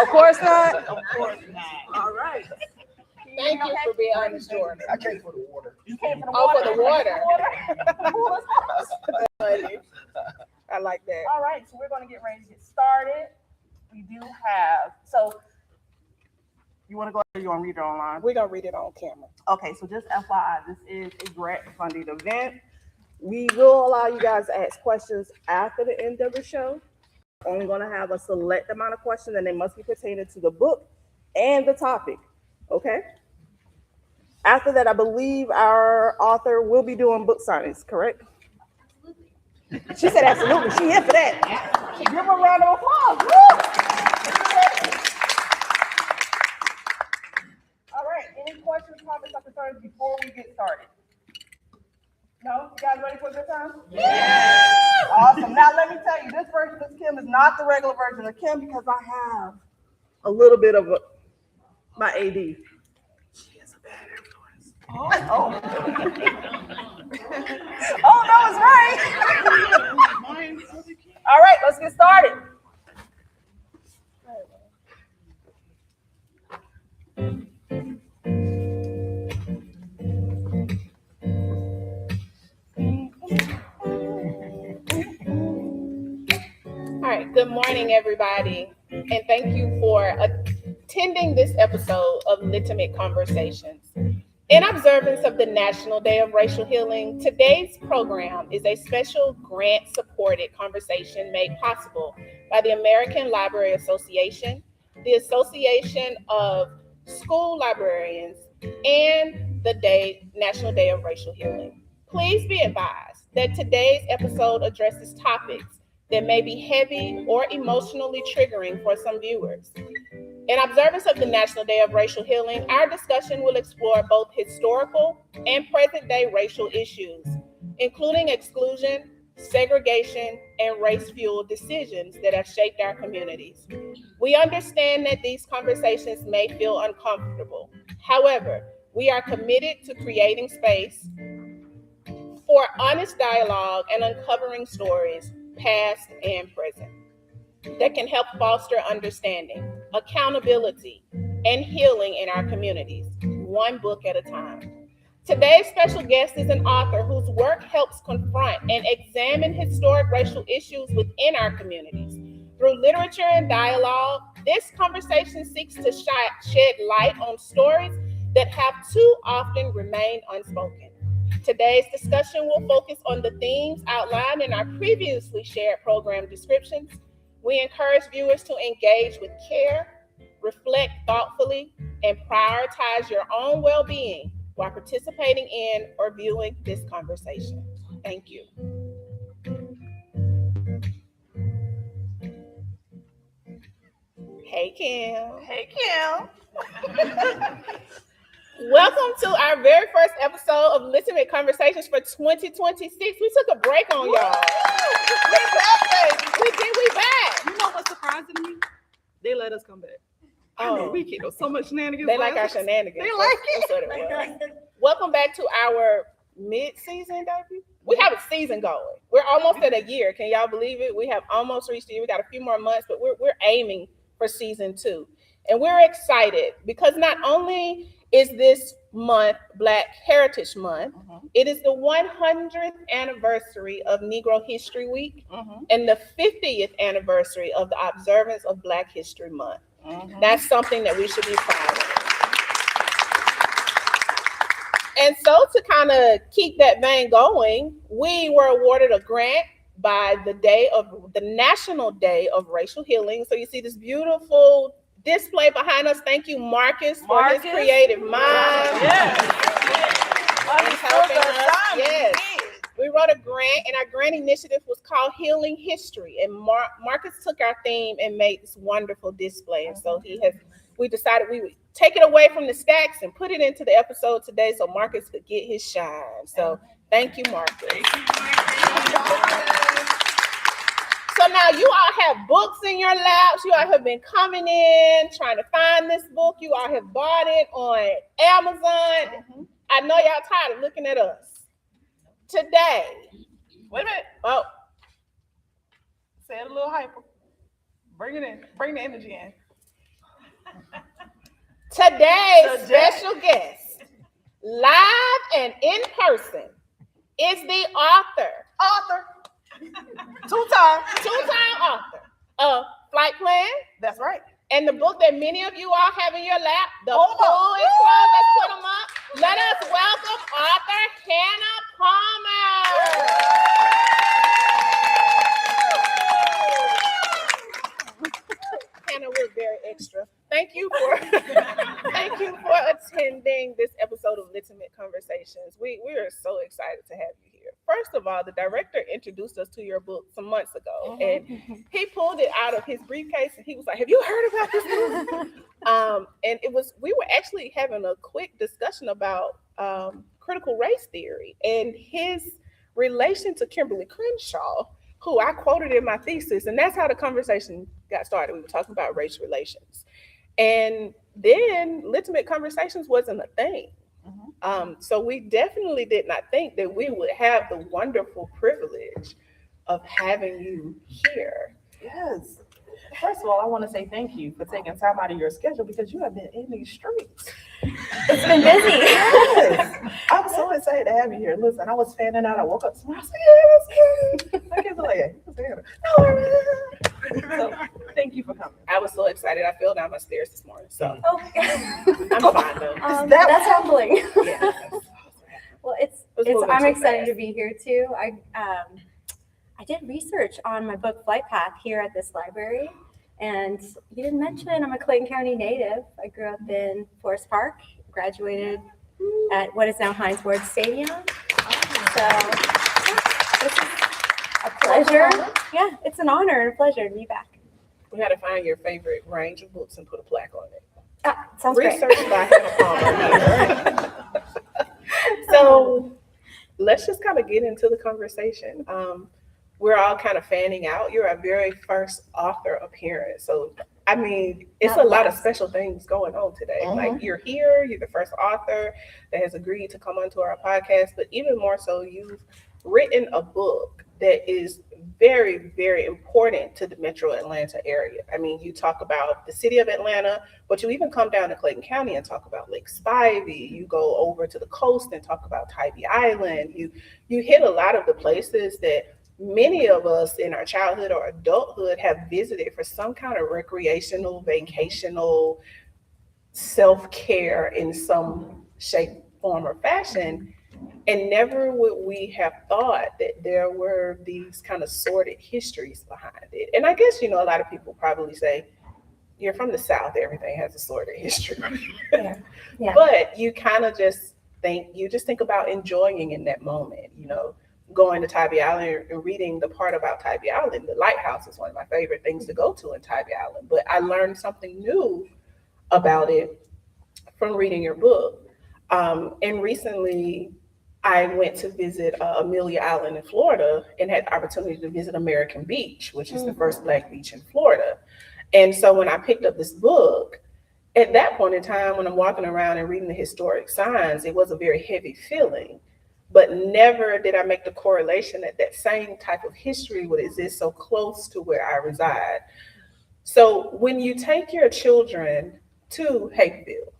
Of course not. Of course not. All right. Thank you for being honest, Jordan. I came for the water. You came for the Oh, water. for the water. Funny. I like that. All right, so we're going to get ready to get started. We do have, so you want to go ahead or you want to read it online? We're going to read it on camera. Okay, so just FYI, this is a grant-funded event. We will allow you guys to ask questions after the end of the show. Only going to have a select amount of questions, and they must be pertaining to the book and the topic. Okay? After that, I believe our author will be doing book signings, correct? Absolutely. She said absolutely. She here for that. Give her a round of applause. Woo! All right. Any questions, comments, or concerns before we get started? No? You guys ready for a good time? Yeah! Awesome. Now, let me tell you, this version of Kim is not the regular version of Kim because I have a little bit of my AD. Oh. Oh, that was right. All right, let's get started. All right, good morning, everybody. And thank you for attending this episode of LITimate Conversations. In observance of the National Day of Racial Healing, today's program is a special grant-supported conversation made possible by the American Library Association, the Association of School Librarians, and the National Day of Racial Healing. Please be advised that today's episode addresses topics that may be heavy or emotionally triggering for some viewers. In observance of the National Day of Racial Healing, our discussion will explore both historical and present-day racial issues, including exclusion, segregation, and race-fueled decisions that have shaped our communities. We understand that these conversations may feel uncomfortable. However, we are committed to creating space for honest dialogue and uncovering stories, past and present, that can help foster understanding, accountability, and healing in our communities, one book at a time. Today's special guest is an author whose work helps confront and examine historic racial issues within our communities. Through literature and dialogue, this conversation seeks to shed light on stories that have too often remained unspoken. Today's discussion will focus on the themes outlined in our previously shared program descriptions. We encourage viewers to engage with care, reflect thoughtfully, and prioritize your own well-being while participating in or viewing this conversation. Thank you. Hey, Kim. Hey, Kim. Welcome to our very first episode of LITimate Conversations for 2026. We took a break on y'all. We back, baby. We back. You know what's surprising to me? They let us come back. Oh, we kicked so much shenanigans. They like our shenanigans. They like it. That's what it was. Welcome back to our mid-season debut. We have a season going. We're almost at a year. Can y'all believe it? We have almost reached a year. We got a few more months, but we're aiming for season 2. And we're excited because not only is this month Black Heritage Month, it is the 100th anniversary of Negro History Week and the 50th anniversary of the observance of Black History Month. That's something that we should be proud of. And so to kind of keep that vein going, we were awarded a grant by the National Day of Racial Healing. So you see this beautiful display behind us. Thank you, Marcus, for his creative mind. Yes. We wrote a grant, and our grant initiative was called Healing History. And Marcus took our theme and made this wonderful display. And so we decided we would take it away from the stacks and put it into the episode today so Marcus could get his shine. So thank you, Marcus. So now you all have books in your laps. You all have been coming in, trying to find this book. You all have bought it on Amazon. I know y'all tired of looking at us. Today, Wait a minute. oh, Say it a little hyper. Bring it in. Bring the energy in. Today's special guest, live and in person, is the author, two-time author of Flight Plan. That's right. And the book that many of you all have in your lap, The Hold Pool up. is Closed. Let's put them up. Let us welcome author Hannah Palmer. Hannah, we're very extra. Thank you for attending this episode of LITimate Conversations. We are so excited to have you here. First of all, the director introduced us to your book some months ago, and he pulled it out of his briefcase and he was like, "Have you heard about this book?" And we were actually having a quick discussion about critical race theory and his relation to Kimberly Crenshaw, who I quoted in my thesis, and that's how the conversation got started. We were talking about race relations. And then LITimate Conversations wasn't a thing. So we definitely did not think that we would have the wonderful privilege of having you here. Yes. First of all, I want to say thank you for taking time out of your schedule because you have been in these streets. It's been busy. Yes. I'm so excited to have you here. Listen, I was fanning out. I woke up tomorrow. I was like, yeah, that's good. My kids were like, yeah, he was Hannah. So thank you for coming. I was so excited. I fell down my stairs this morning. So Oh, I'm fine though. that's humbling. Yeah. Well, moving I'm too excited fast. to be here too. I did research on my book Flight Path here at this library, and you didn't mention I'm a Clayton County native. I grew up in Forest Park, graduated at what is now Heinz Ward Stadium. So this is a pleasure. Yeah, it's an honor and a pleasure to be back. We got to find your favorite range of books and put a plaque on it. Sounds great. Research by Hannah Palmer. So let's just kind of get into the conversation. We're all kind of fanning out. You're our very first author appearance. So, I mean, it's a lot of special things going on today. Like you're here, you're the first author that has agreed to come onto our podcast, but even more so, you've written a book that is very, very important to the metro Atlanta area. I mean, you talk about the city of Atlanta, but you even come down to Clayton County and talk about Lake Spivey. You go over to the coast and talk about Tybee Island. You hit a lot of the places that many of us in our childhood or adulthood have visited for some kind of recreational, vacational, self-care in some shape, form, or fashion. And never would we have thought that there were these kind of sordid histories behind it. And I guess, a lot of people probably say, you're from the South, everything has a sordid history. Yeah. But you kind of just think about enjoying in that moment, going to Tybee Island and reading the part about Tybee Island. The lighthouse is one of my favorite things to go to in Tybee Island. But I learned something new about it from reading your book. And recently, I went to visit Amelia Island in Florida and had the opportunity to visit American Beach, which is the first Black beach in Florida. And so when I picked up this book, at that point in time, when I'm walking around and reading the historic signs, it was a very heavy feeling. But never did I make the correlation that same type of history would exist so close to where I reside. So when you take your children to Hapeville,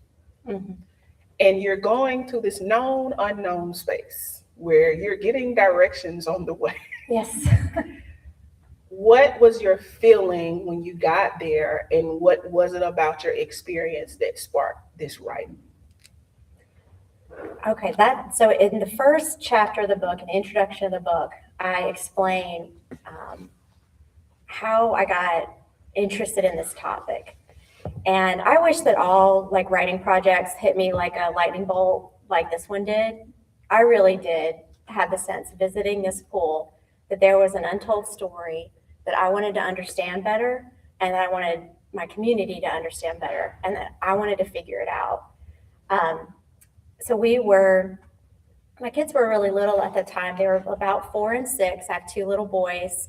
and you're going to this known, unknown space where you're getting directions on the way. Yes. What was your feeling when you got there, and what was it about your experience that sparked this writing? Okay, so in the first chapter of the book, in the introduction of the book, I explain how I got interested in this topic. And I wish that all writing projects hit me like a lightning bolt like this one did. I really did have the sense visiting this pool that there was an untold story that I wanted to understand better, and that I wanted my community to understand better, and that I wanted to figure it out. So my kids were really little at the time. They were about 4 and 6. I have 2 little boys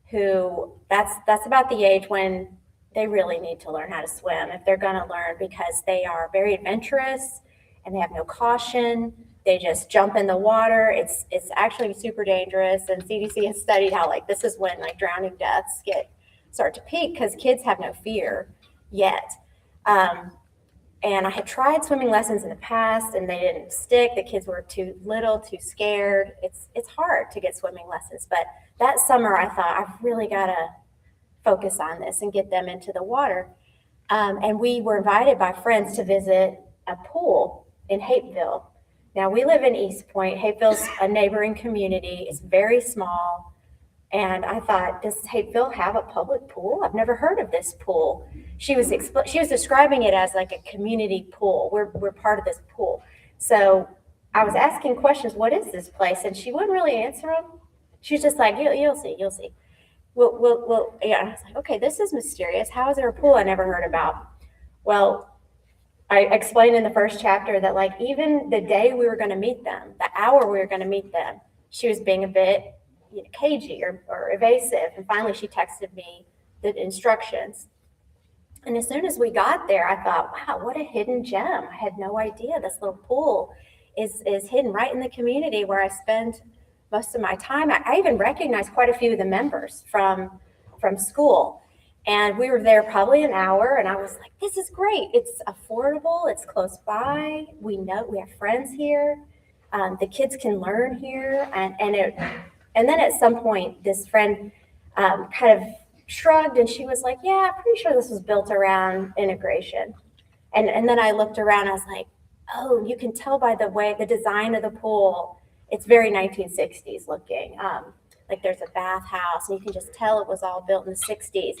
who that's about the age when they really need to learn how to swim if they're going to learn, because they are very adventurous and they have no caution. They just jump in the water. It's actually super dangerous. And CDC has studied how this is when drowning deaths start to peak, because kids have no fear yet. And I had tried swimming lessons in the past and they didn't stick. The kids were too little, too scared. It's hard to get swimming lessons. But that summer I thought, I've really got to focus on this and get them into the water. And we were invited by friends to visit a pool in Hapeville. Now we live in East Point. Hapeville's a neighboring community. It's very small. And I thought, does Hapeville have a public pool? I've never heard of this pool. She was describing it as like a community pool. We're part of this pool. So I was asking questions, what is this place? And she wouldn't really answer them. She was just like, you'll see. Well, yeah. I was like, okay, this is mysterious. How is there a pool I never heard about? Well, I explained in the first chapter that like even the day we were going to meet them, the hour we were going to meet them, she was being a bit cagey or evasive. And finally she texted me the instructions. And as soon as we got there, I thought, wow, what a hidden gem. I had no idea this little pool is hidden right in the community where I spend most of my time. I even recognized quite a few of the members from school. And we were there probably an hour and I was like, this is great. It's affordable. It's close by. We know we have friends here. The kids can learn here. And then at some point, this friend kind of shrugged and she was like, yeah, I'm pretty sure this was built around integration. And then I looked around, I was like, oh, you can tell by the way, the design of the pool, it's very 1960s looking. Like there's a bathhouse and you can just tell it was all built in the 60s.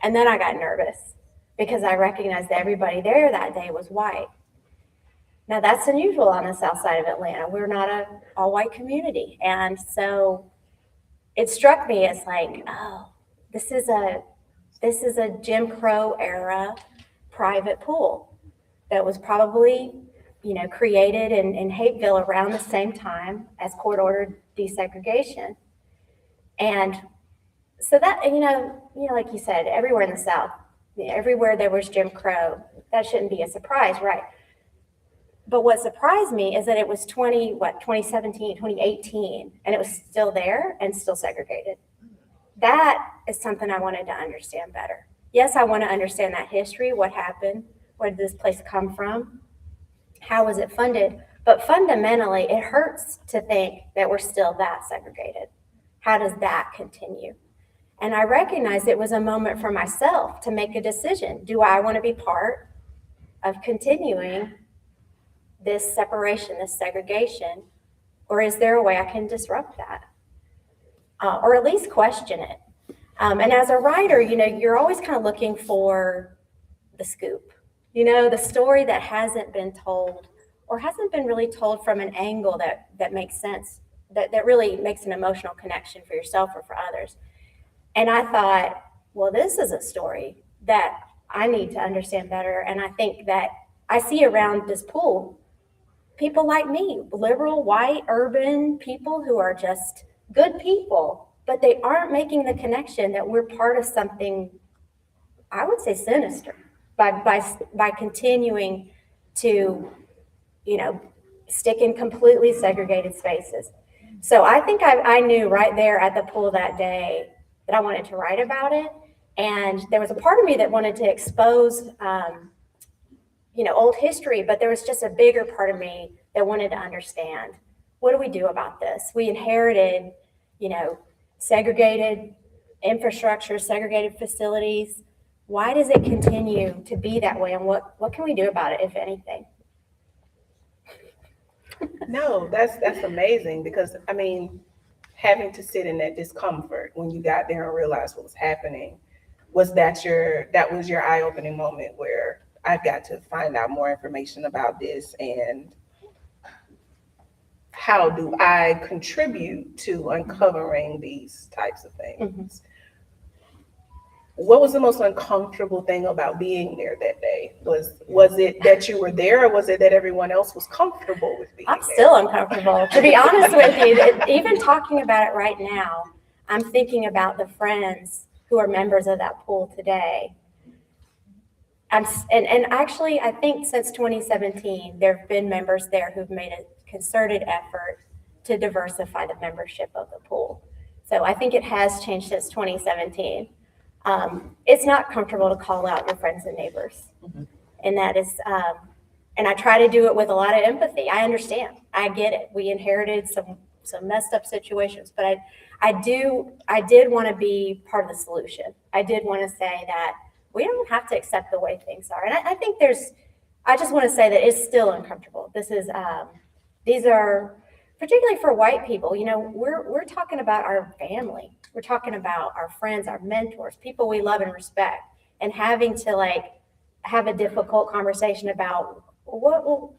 And then I got nervous because I recognized that everybody there that day was white. Now that's unusual on the south side of Atlanta. We're not an all-white community. And so it struck me as like, oh, this is a Jim Crow era private pool that was probably, created in Hapeville around the same time as court-ordered desegregation. And so that, like you said, everywhere in the South, everywhere there was Jim Crow, that shouldn't be a surprise, right? But what surprised me is that it was 2017, 2018, and it was still there and still segregated. That is something I wanted to understand better. Yes, I want to understand that history, what happened, where did this place come from, how was it funded? But fundamentally, it hurts to think that we're still that segregated. How does that continue? And I recognized it was a moment for myself to make a decision. Do I want to be part of continuing this separation, this segregation, or is there a way I can disrupt that? Or at least question it. And as a writer, you're always kind of looking for the scoop, the story that hasn't been told or hasn't been really told from an angle that makes sense, that really makes an emotional connection for yourself or for others. And I thought, well, this is a story that I need to understand better. And I think that I see around this pool people like me, liberal, white, urban people who are just good people, but they aren't making the connection that we're part of something, I would say, sinister by continuing to, stick in completely segregated spaces. So I think I knew right there at the pool that day that I wanted to write about it. And there was a part of me that wanted to expose, old history, but there was just a bigger part of me that wanted to understand, what do we do about this? We inherited, segregated infrastructure, segregated facilities. Why does it continue to be that way? And what can we do about it, if anything? No, that's amazing because having to sit in that discomfort when you got there and realized what was happening, was your eye-opening moment where I've got to find out more information about this and how do I contribute to uncovering these types of things? Mm-hmm. What was the most uncomfortable thing about being there that day? Was it that you were there, or was it that everyone else was comfortable with being there? I'm still uncomfortable, to be honest with you. Even talking about it right now, I'm thinking about the friends who are members of that pool today. And actually, I think since 2017, there have been members there who've made a concerted effort to diversify the membership of the pool. So I think it has changed since 2017. It's not comfortable to call out your friends and neighbors. Mm-hmm. And that is, and I try to do it with a lot of empathy. I understand. I get it. We inherited some messed up situations, but I did want to be part of the solution. I did want to say that we don't have to accept the way things are. And I think I just want to say that it's still uncomfortable. These are, particularly for white people, we're talking about our family. We're talking about our friends, our mentors, people we love and respect, and having to have a difficult conversation about well,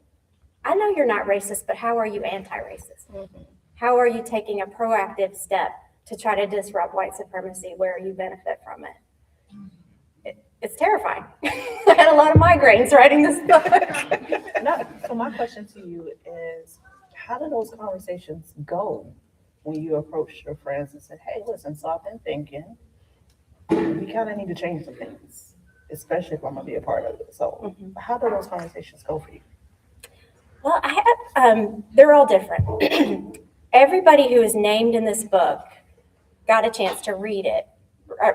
I know you're not racist, but how are you anti-racist? Mhm. How are you taking a proactive step to try to disrupt white supremacy where you benefit from it? It's terrifying. I had a lot of migraines writing this book. No, so my question to you is, how do those conversations go when you approach your friends and say, hey, listen, so I've been thinking, we kind of need to change some things, especially if I'm gonna be a part of it. So how do those conversations go for you? Well, they're all different. Everybody who is named in this book got a chance to read it,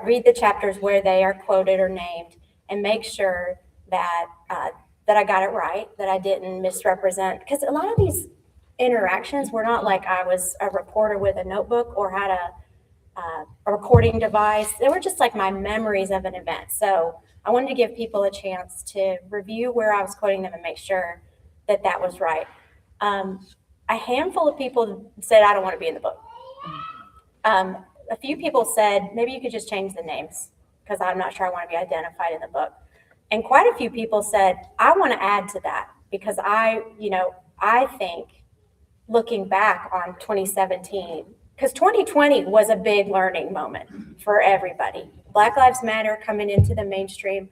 read the chapters where they are quoted or named, and make sure that that I got it right, that I didn't misrepresent. Because a lot of these interactions were not like I was a reporter with a notebook or had a recording device. They were just like my memories of an event. So I wanted to give people a chance to review where I was quoting them and make sure that that was right. A handful of people said, I don't want to be in the book. A few people said, maybe you could just change the names because I'm not sure I want to be identified in the book. And quite a few people said, I want to add to that because I think looking back on 2017, because 2020 was a big learning moment for everybody. Black Lives Matter coming into the mainstream.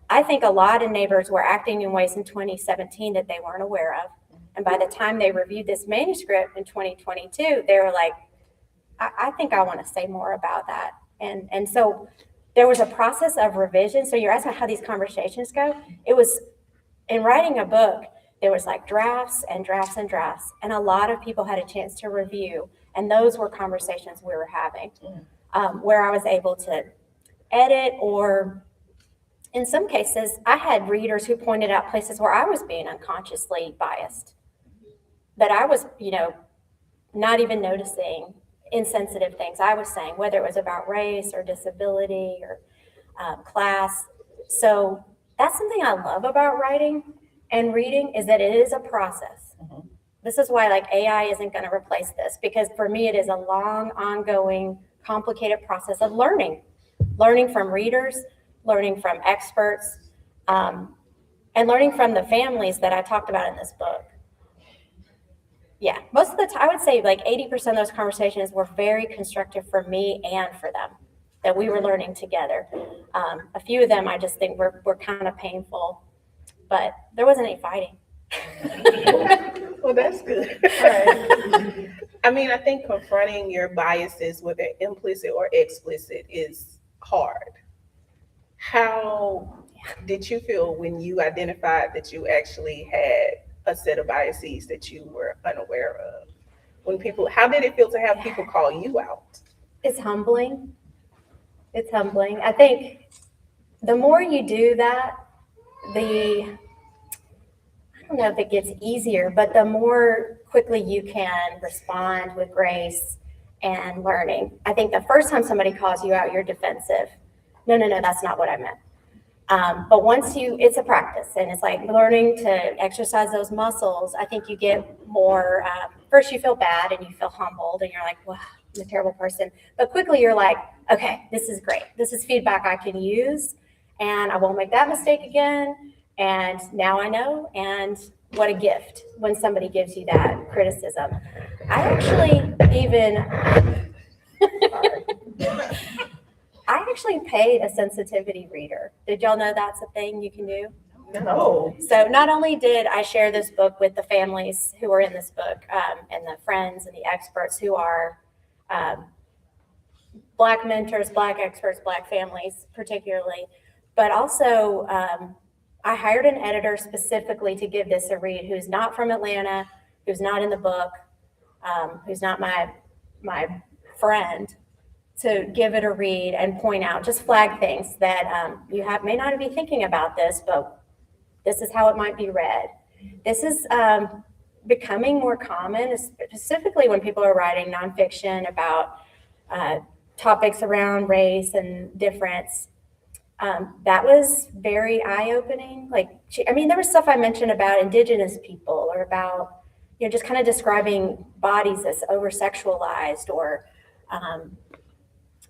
I think a lot of neighbors were acting in ways in 2017 that they weren't aware of. And by the time they reviewed this manuscript in 2022, they were like, I think I want to say more about that. And so there was a process of revision. So you're asking how these conversations go. It was in writing a book, there was like drafts and drafts and drafts. And a lot of people had a chance to review. And those were conversations we were having where I was able to edit, or in some cases, I had readers who pointed out places where I was being unconsciously biased, that I was, not even noticing insensitive things I was saying, whether it was about race or disability or class. So that's something I love about writing and reading, is that it is a process. Mhm. This is why AI isn't going to replace this, because for me, it is a long, ongoing, complicated process of learning from readers, learning from experts, and learning from the families that I talked about in this book. Yeah, most of the time, I would say 80% of those conversations were very constructive for me and for them, that we were learning together. A few of them I just think were kind of painful, but there wasn't any fighting. Well, that's good. Right. I mean, I think confronting your biases, whether implicit or explicit, is hard. How did you feel when you identified that you actually had a set of biases that you were unaware of? How did it feel to have people call you out? It's humbling. It's humbling. I think the more you do that, I don't know if it gets easier, but the more quickly you can respond with grace and learning. I think the first time somebody calls you out, you're defensive. No, that's not what I meant. But once it's a practice, and it's like learning to exercise those muscles. I think you get more, first you feel bad and you feel humbled and you're like, wow, I'm a terrible person. But quickly you're like, okay, this is great. This is feedback I can use and I won't make that mistake again. And now I know, and what a gift when somebody gives you that criticism. I actually paid a sensitivity reader. Did y'all know that's a thing you can do? No. So not only did I share this book with the families who are in this book, and the friends and the experts who are Black mentors, Black experts, Black families particularly, but also I hired an editor specifically to give this a read who's not from Atlanta, who's not in the book, who's not my friend, to give it a read and point out, just flag things that you may not be thinking about this, but This is how it might be read. This is becoming more common, specifically when people are writing nonfiction about topics around race and difference. That was very eye-opening. Like, there was stuff I mentioned about Indigenous people or about, just kind of describing bodies as over-sexualized or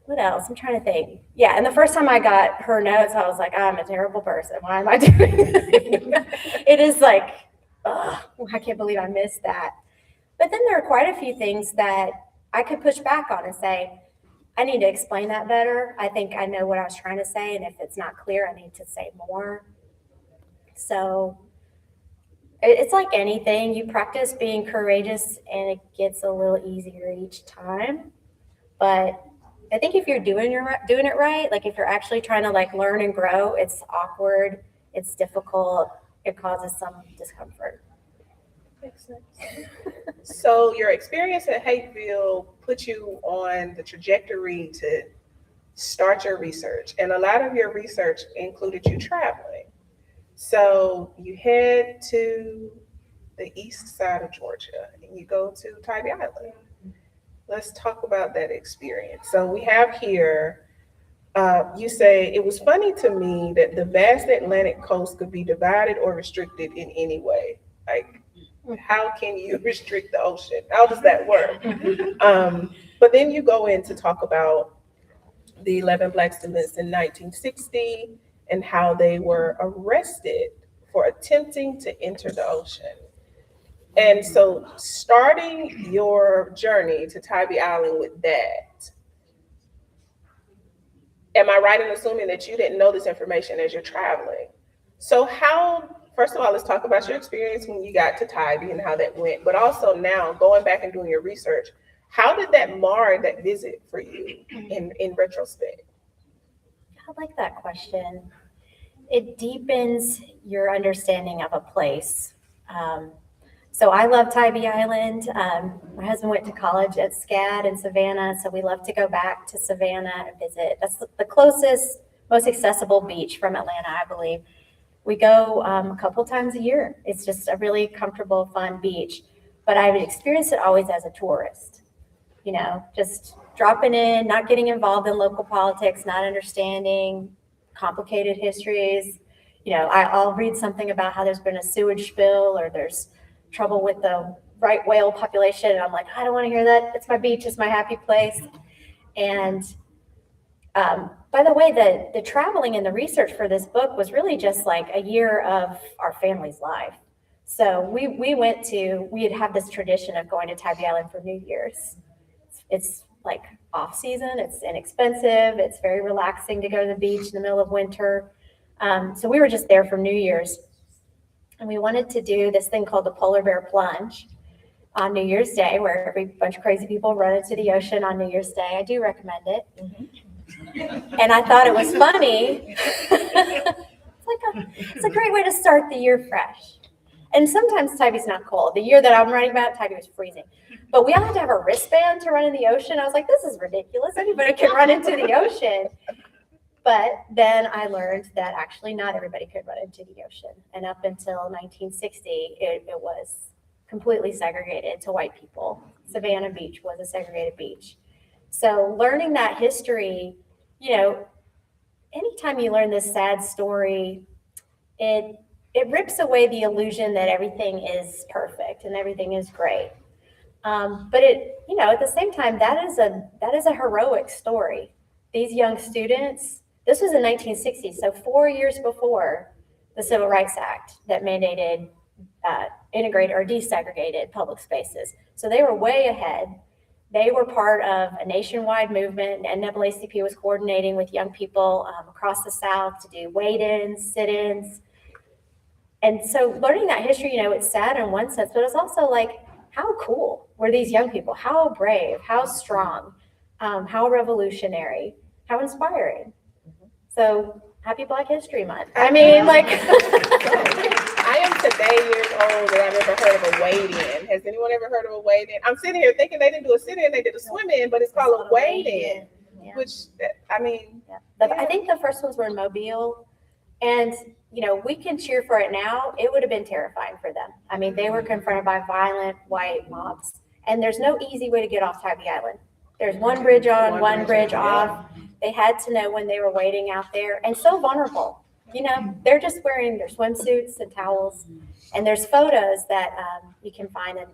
what else? I'm trying to think. Yeah, and the first time I got her notes, I was like, I'm a terrible person. Why am I doing this? It is like, ugh, I can't believe I missed that. But then there are quite a few things that I could push back on and say, I need to explain that better. I think I know what I was trying to say, and if it's not clear, I need to say more. So it's like anything. You practice being courageous, and it gets a little easier each time. But I think if you're doing it right, like if you're actually trying to like learn and grow, it's awkward, it's difficult, it causes some discomfort. Makes sense. So your experience at Hateville put you on the trajectory to start your research, and a lot of your research included you traveling. So you head to the east side of Georgia and you go to Tybee Island. Let's talk about that experience. So we have here, you say, it was funny to me that the vast Atlantic coast could be divided or restricted in any way. Like, how can you restrict the ocean? How does that work? But then you go in to talk about the 11 Black students in 1960 and how they were arrested for attempting to enter the ocean. And so starting your journey to Tybee Island with that, am I right in assuming that you didn't know this information as you're traveling? So first of all, let's talk about your experience when you got to Tybee and how that went, but also now going back and doing your research, how did that mar that visit for you in retrospect? I like that question. It deepens your understanding of a place. So I love Tybee Island. My husband went to college at SCAD in Savannah, so we love to go back to Savannah and visit. That's the closest, most accessible beach from Atlanta, I believe. We go a couple times a year. It's just a really comfortable, fun beach. But I've experienced it always as a tourist, just dropping in, not getting involved in local politics, not understanding complicated histories. I'll read something about how there's been a sewage spill or there's trouble with the right whale population, and I'm like, I don't want to hear that. It's my beach, it's my happy place. And by the way, the traveling and the research for this book was really just like a year of our family's life. So we'd have this tradition of going to Tybee Island for New Year's. It's like off season, it's inexpensive, it's very relaxing to go to the beach in the middle of winter. So we were just there for New Year's. And we wanted to do this thing called the polar bear plunge on New Year's Day, where every bunch of crazy people run into the ocean on New Year's Day. I do recommend it. Mm-hmm. And I thought it was funny. It's a great way to start the year fresh. And sometimes Tybee's not cold. The year that I'm writing about, Tybee was freezing. But we all had to have a wristband to run in the ocean. I was like, this is ridiculous. Anybody can run into the ocean. But then I learned that actually not everybody could run into the ocean. And up until 1960, it was completely segregated to white people. Savannah Beach was a segregated beach. So learning that history, anytime you learn this sad story, it rips away the illusion that everything is perfect and everything is great. But at the same time, that is a heroic story. These young students, this was in 1960, so 4 years before the Civil Rights Act that mandated integrated or desegregated public spaces. So they were way ahead. They were part of a nationwide movement. NAACP was coordinating with young people across the South to do wait-ins, sit-ins. And so learning that history, it's sad in one sense, but it's also like, how cool were these young people? How brave, how strong, how revolutionary, how inspiring. So happy Black History Month. I am today years old and I've never heard of a wade-in. Has anyone ever heard of a wade-in? I'm sitting here thinking they didn't do a sit-in, they did a swim-in, but it's called a wade-in. Yeah. Which, I think the first ones were in Mobile. And you know, we can cheer for it now. It would have been terrifying for them. I mean, they were confronted by violent white mobs, and there's no easy way to get off Tybee Island. There's one bridge on, one bridge off. They had to know when they were waiting out there, and so vulnerable. You know, they're just wearing their swimsuits and towels, and there's photos that you can find in,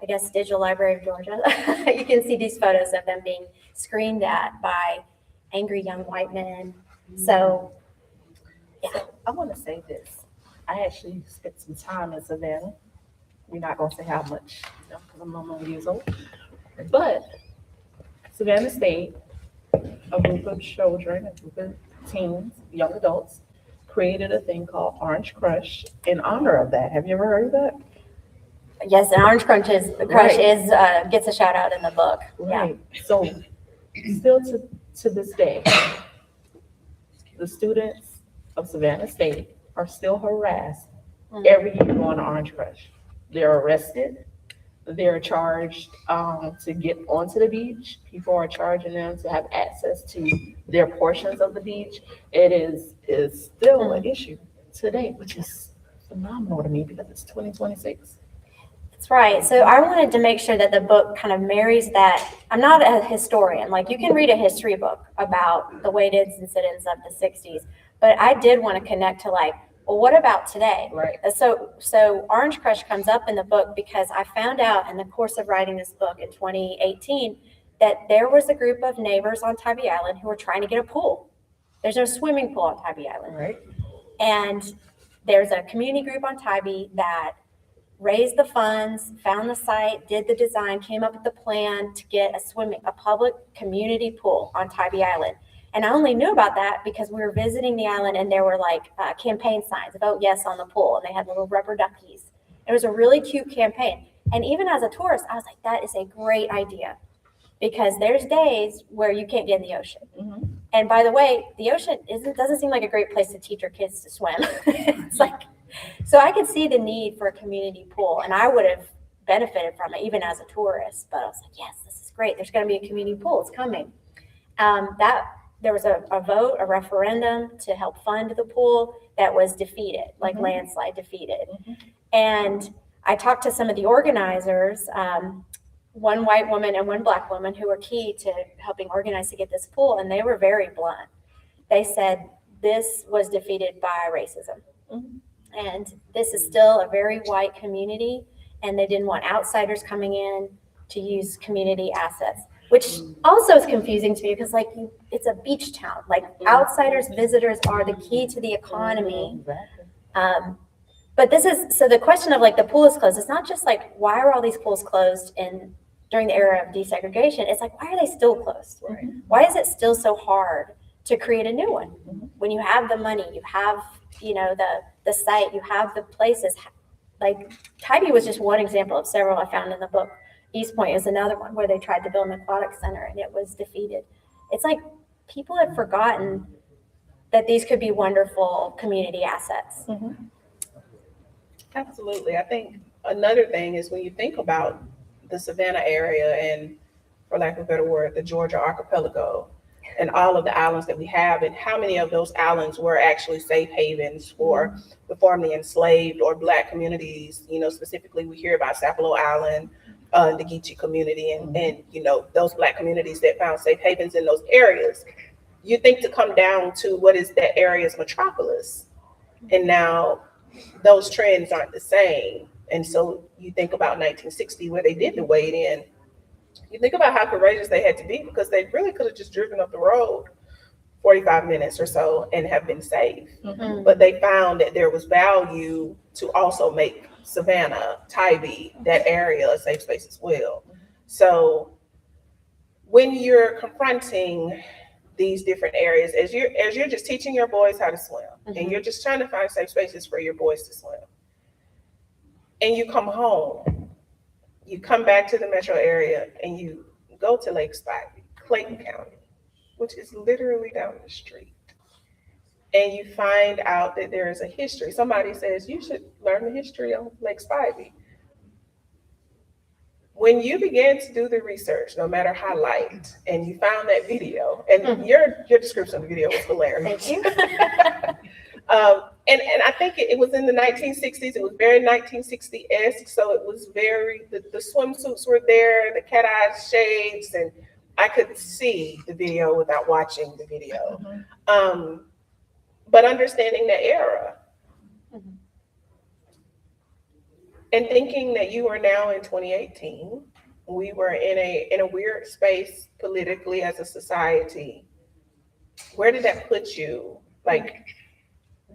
I guess, Digital Library of Georgia. You can see these photos of them being screamed at by angry young white men. So, yeah. I want to say this. I actually spent some time in Savannah. We're not going to say how much, you know, because I'm only years old. But Savannah State, a group of children, a group of teens, young adults, created a thing called Orange Crush in honor of that. Have you ever heard of that? Yes, and Orange Crush Right. is gets a shout out in the book. Right. So still to this day, the students of Savannah State are still harassed every year going to Orange Crush. They're arrested. They're charged to get onto the beach. People are charging them to have access to their portions of the beach. It is still an issue today, which is phenomenal to me because it's 2026. That's right. So I wanted to make sure that the book kind of marries that. I'm not a historian. Like, you can read a history book about the Wade-Ins incidents of the 60s, but I did want to connect to, like, well, what about today? Right. So Orange Crush comes up in the book because I found out in the course of writing this book in 2018 that there was a group of neighbors on Tybee Island who were trying to get a pool. There's no swimming pool on Tybee Island. Right. And there's a community group on Tybee that raised the funds, found the site, did the design, came up with the plan to get a public community pool on Tybee Island. And I only knew about that because we were visiting the island and there were like campaign signs, vote yes on the pool. And they had little rubber duckies. It was a really cute campaign. And even as a tourist, I was like, that is a great idea, because there's days where you can't get in the ocean. Mm-hmm. And by the way, the ocean doesn't seem like a great place to teach your kids to swim. It's like, so I could see the need for a community pool, and I would have benefited from it even as a tourist. But I was like, yes, this is great. There's going to be a community pool. It's coming. There was a vote, a referendum to help fund the pool that was defeated, like landslide defeated. And I talked to some of the organizers, one white woman and one black woman, who were key to helping organize to get this pool, and they were very blunt. They said this was defeated by racism. And this is still a very white community, and they didn't want outsiders coming in to use community assets, which also is confusing to me because, like, it's a beach town. Like, outsiders, visitors are the key to the economy. But so the question of, like, the pool is closed. It's not just like, why are all these pools closed during the era of desegregation? It's like, why are they still closed? Right. Why is it still so hard to create a new one? When you have the money, you have, the site, you have the places. Like, Tybee was just one example of several I found in the book. East Point is another one where they tried to build an aquatic center and it was defeated. It's like people have forgotten that these could be wonderful community assets. Absolutely. I think another thing is when you think about the Savannah area and, for lack of a better word, the Georgia archipelago and all of the islands that we have, and how many of those islands were actually safe havens for the formerly enslaved or Black communities. Specifically, we hear about Sapelo Island, the Geechee community, and those Black communities that found safe havens in those areas. You think to come down to what is that area's metropolis, and now those trends aren't the same. And so you think about 1960, where they did the Wade-In. You think about how courageous they had to be, because they really could have just driven up the road 45 minutes or so and have been safe. But they found that there was value to also make Savannah, Tybee, that area a safe space as well. So when you're confronting these different areas, as you're just teaching your boys how to swim, and you're just trying to find safe spaces for your boys to swim, and you come home, you come back to the metro area and you go to Lake Spivey, Clayton County, which is literally down the street, and you find out that there is a history. Somebody says you should learn the history of Lake Spivey. When you began to do the research, no matter how light, and you found that video, and your description of the video was hilarious. Thank you. And I think it was in the 1960s. It was very 1960-esque. So it was very, the swimsuits were there, the cat-eye shades, and I could see the video without watching the video. But understanding the era and thinking that you are now in 2018, we were in a weird space politically as a society. Where did that put you? Like,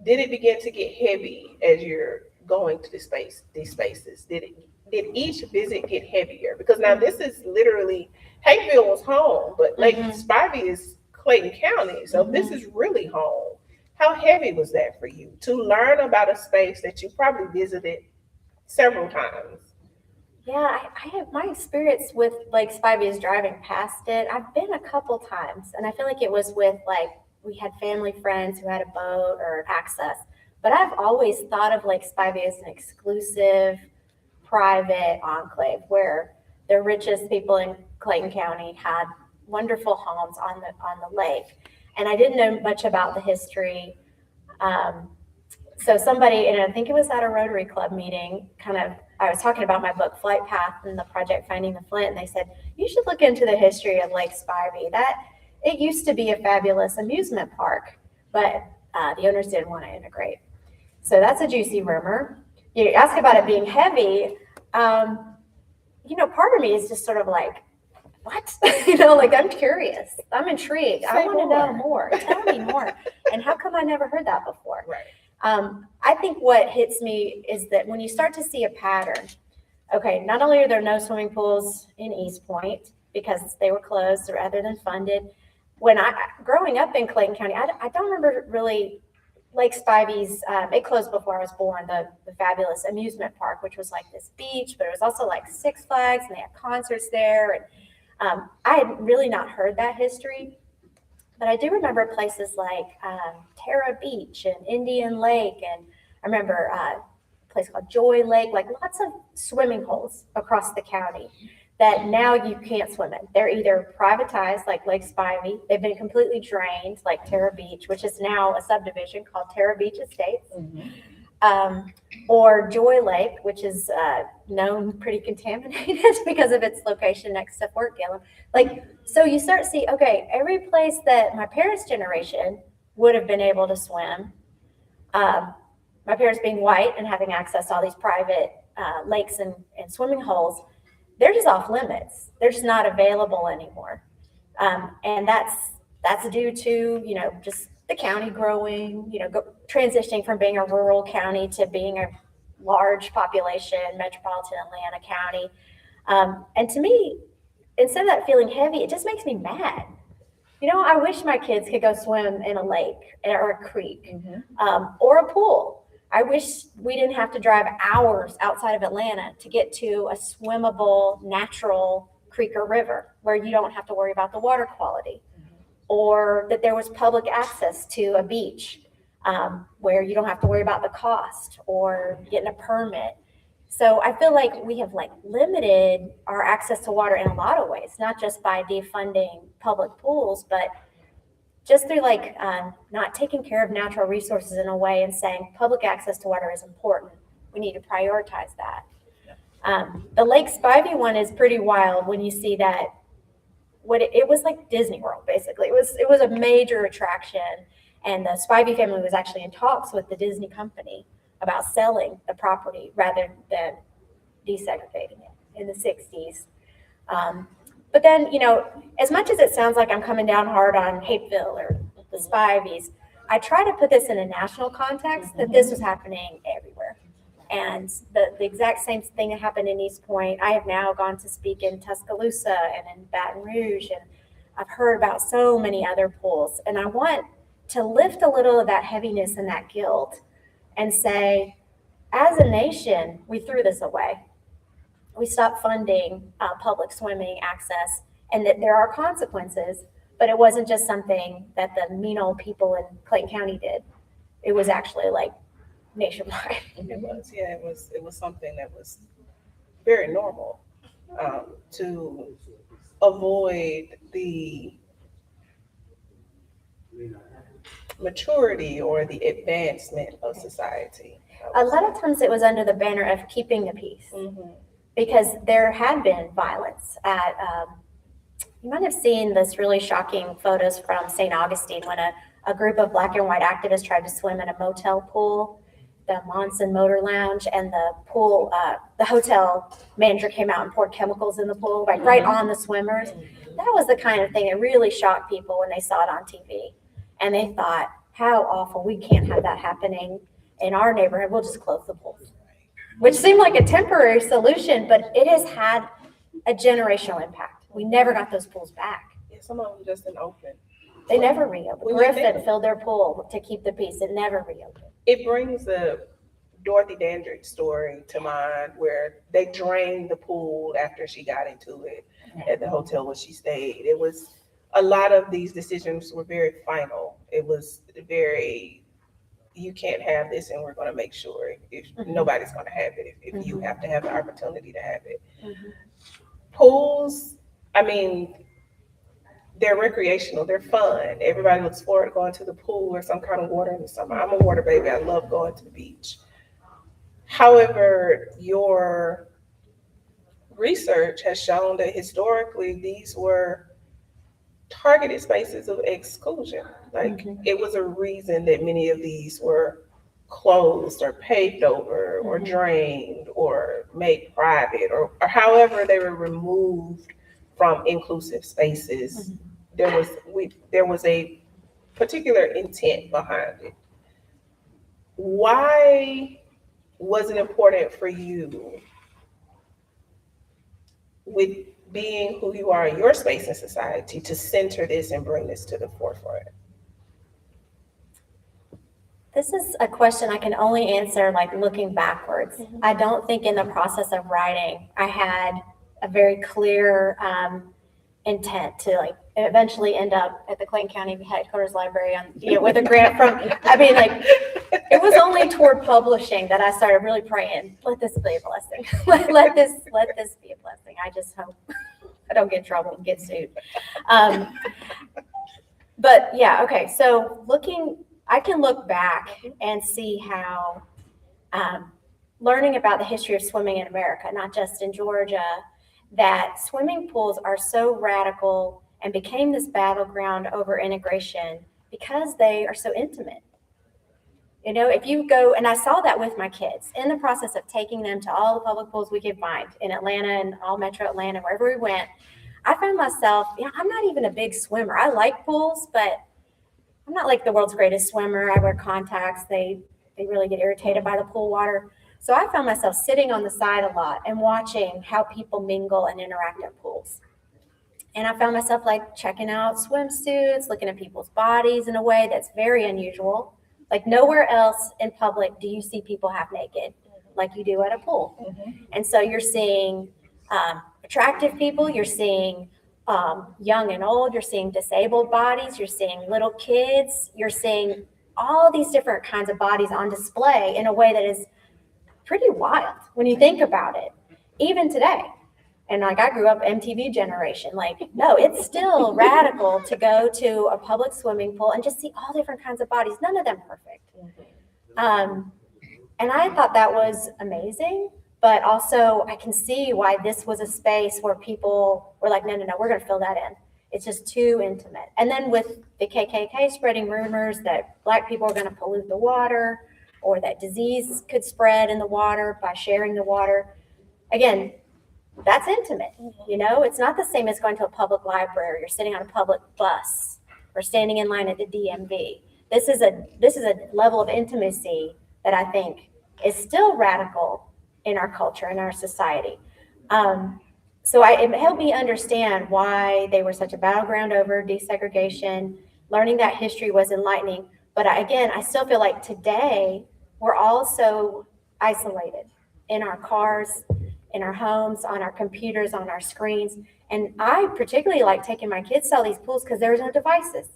did it begin to get heavy as you're going to these spaces? Did each visit get heavier? Because now this is literally, Hapeville was home, but Lake Spivey is Clayton County, so this is really home. How heavy was that for you to learn about a space that you probably visited several times? Yeah, I have my experience with Lake Spivey is driving past it. I've been a couple times, and I feel like it was with like we had family friends who had a boat or access. But I've always thought of Lake Spivey as an exclusive, private enclave where the richest people in Clayton County had wonderful homes on the lake. And I didn't know much about the history. So somebody, and I think it was at a Rotary Club meeting, I was talking about my book, Flight Path, and the project Finding the Flint, and they said, you should look into the history of Lake Spivey. It used to be a fabulous amusement park, but the owners didn't want to integrate. So that's a juicy rumor. You ask about it being heavy. Part of me is just sort of like, what? Like I'm curious. I'm intrigued. I want to know more. Tell me more. And how come I never heard that before? Right. I think what hits me is that when you start to see a pattern, okay, not only are there no swimming pools in East Point because they were closed rather than funded. Growing up in Clayton County, I don't remember really Lake Spivey's, it closed before I was born, the fabulous amusement park, which was like this beach, but it was also like Six Flags and they had concerts there. And I had really not heard that history, but I do remember places like Terra Beach and Indian Lake. And I remember a place called Joy Lake, like lots of swimming holes across the county that now you can't swim in. They're either privatized like Lake Spivey, they've been completely drained like Terra Beach, which is now a subdivision called Terra Beach Estates, or Joy Lake, which is known pretty contaminated because of its location next to Fort Gillem. So you start to see, okay, every place that my parents' generation would have been able to swim, my parents being white and having access to all these private lakes and swimming holes, they're just off limits. They're just not available anymore. And that's due to, just the county growing, transitioning from being a rural county to being a large population, metropolitan Atlanta County. And to me, instead of that feeling heavy, it just makes me mad. I wish my kids could go swim in a lake or a creek or a pool. I wish we didn't have to drive hours outside of Atlanta to get to a swimmable, natural creek or river where you don't have to worry about the water quality, or that there was public access to a beach where you don't have to worry about the cost or getting a permit. So I feel like we have limited our access to water in a lot of ways, not just by defunding public pools, but just through not taking care of natural resources in a way and saying public access to water is important. We need to prioritize that. The Lake Spivey one is pretty wild when you see that. It was like Disney World, basically. It was a major attraction, and the Spivey family was actually in talks with the Disney company about selling the property rather than desegregating it in the 60s. But then, as much as it sounds like I'm coming down hard on Hapeville or the Spiveys, I try to put this in a national context that this was happening everywhere. And the exact same thing that happened in East Point. I have now gone to speak in Tuscaloosa and in Baton Rouge, and I've heard about so many other pools. And I want to lift a little of that heaviness and that guilt and say, as a nation, we threw this away. We stopped funding public swimming access, and that there are consequences, but it wasn't just something that the mean old people in Clayton County did. It was actually nationwide. It was something that was very normal to avoid the maturity or the advancement of society? A lot of times it was under the banner of keeping the peace, Mhm. because there had been violence at, you might have seen this really shocking photos from St. Augustine when a group of black and white activists tried to swim in a motel pool, the Monson Motor Lounge, and the pool, the hotel manager came out and poured chemicals in the pool, like right on the swimmers. That was the kind of thing that really shocked people when they saw it on TV. And they thought, how awful, we can't have that happening in our neighborhood, we'll just close the pools. Which seemed like a temporary solution, but it has had a generational impact. We never got those pools back. Yeah, some of them just didn't open. They never reopened. When you think Griffin of- filled their pool to keep the peace. It never reopened. It brings the Dorothy Dandridge story to mind where they drained the pool after she got into it at the hotel where she stayed. It was, a lot of these decisions were very final. It was very, you can't have this and we're gonna make sure if nobody's gonna have it, if you have to have the opportunity to have it. Pools, I mean, they're recreational, they're fun. Everybody looks forward to going to the pool or some kind of water in the summer. I'm a water baby, I love going to the beach. However, your research has shown that historically these were targeted spaces of exclusion. Like it was a reason that many of these were closed or paved over or drained or made private or however they were removed from inclusive spaces. There was a particular intent behind it. Why was it important for you, with being who you are in your space in society, to center this and bring this to the forefront? This is a question I can only answer like looking backwards. I don't think in the process of writing I had a very clear intent to like eventually end up at the Clayton County Headquarters Library on, with a grant from, I mean, like, it was only toward publishing that I started really praying, let this be a blessing. let this be a blessing. I just hope I don't get in trouble and get sued. But yeah, okay. So I can look back and see how learning about the history of swimming in America, not just in Georgia, that swimming pools are so radical and became this battleground over integration because they are so intimate. If you go, and I saw that with my kids in the process of taking them to all the public pools we could find in Atlanta and all metro Atlanta, wherever we went, I found myself, I'm not even a big swimmer. I like pools, but I'm not like the world's greatest swimmer. I wear contacts. They really get irritated by the pool water. So I found myself sitting on the side a lot and watching how people mingle and interact at pools. And I found myself like checking out swimsuits, looking at people's bodies in a way that's very unusual. Like nowhere else in public do you see people half naked like you do at a pool. And so you're seeing attractive people, you're seeing young and old, you're seeing disabled bodies, you're seeing little kids, you're seeing all these different kinds of bodies on display in a way that is pretty wild when you think about it, even today. And like I grew up MTV generation, like, no, it's still radical to go to a public swimming pool and just see all different kinds of bodies, none of them perfect. And I thought that was amazing, but also I can see why this was a space where people were like, no, we're going to fill that in. It's just too intimate. And then with the KKK spreading rumors that Black people are going to pollute the water or that disease could spread in the water by sharing the water, again, that's intimate. It's not the same as going to a public library or sitting on a public bus or standing in line at the DMV. This is a level of intimacy that I think is still radical in our culture, in our society. So it helped me understand why they were such a battleground over desegregation. Learning that history was enlightening. But I still feel like today we're all so isolated in our cars, in our homes, on our computers, on our screens. And I particularly like taking my kids to all these pools because there was no devices.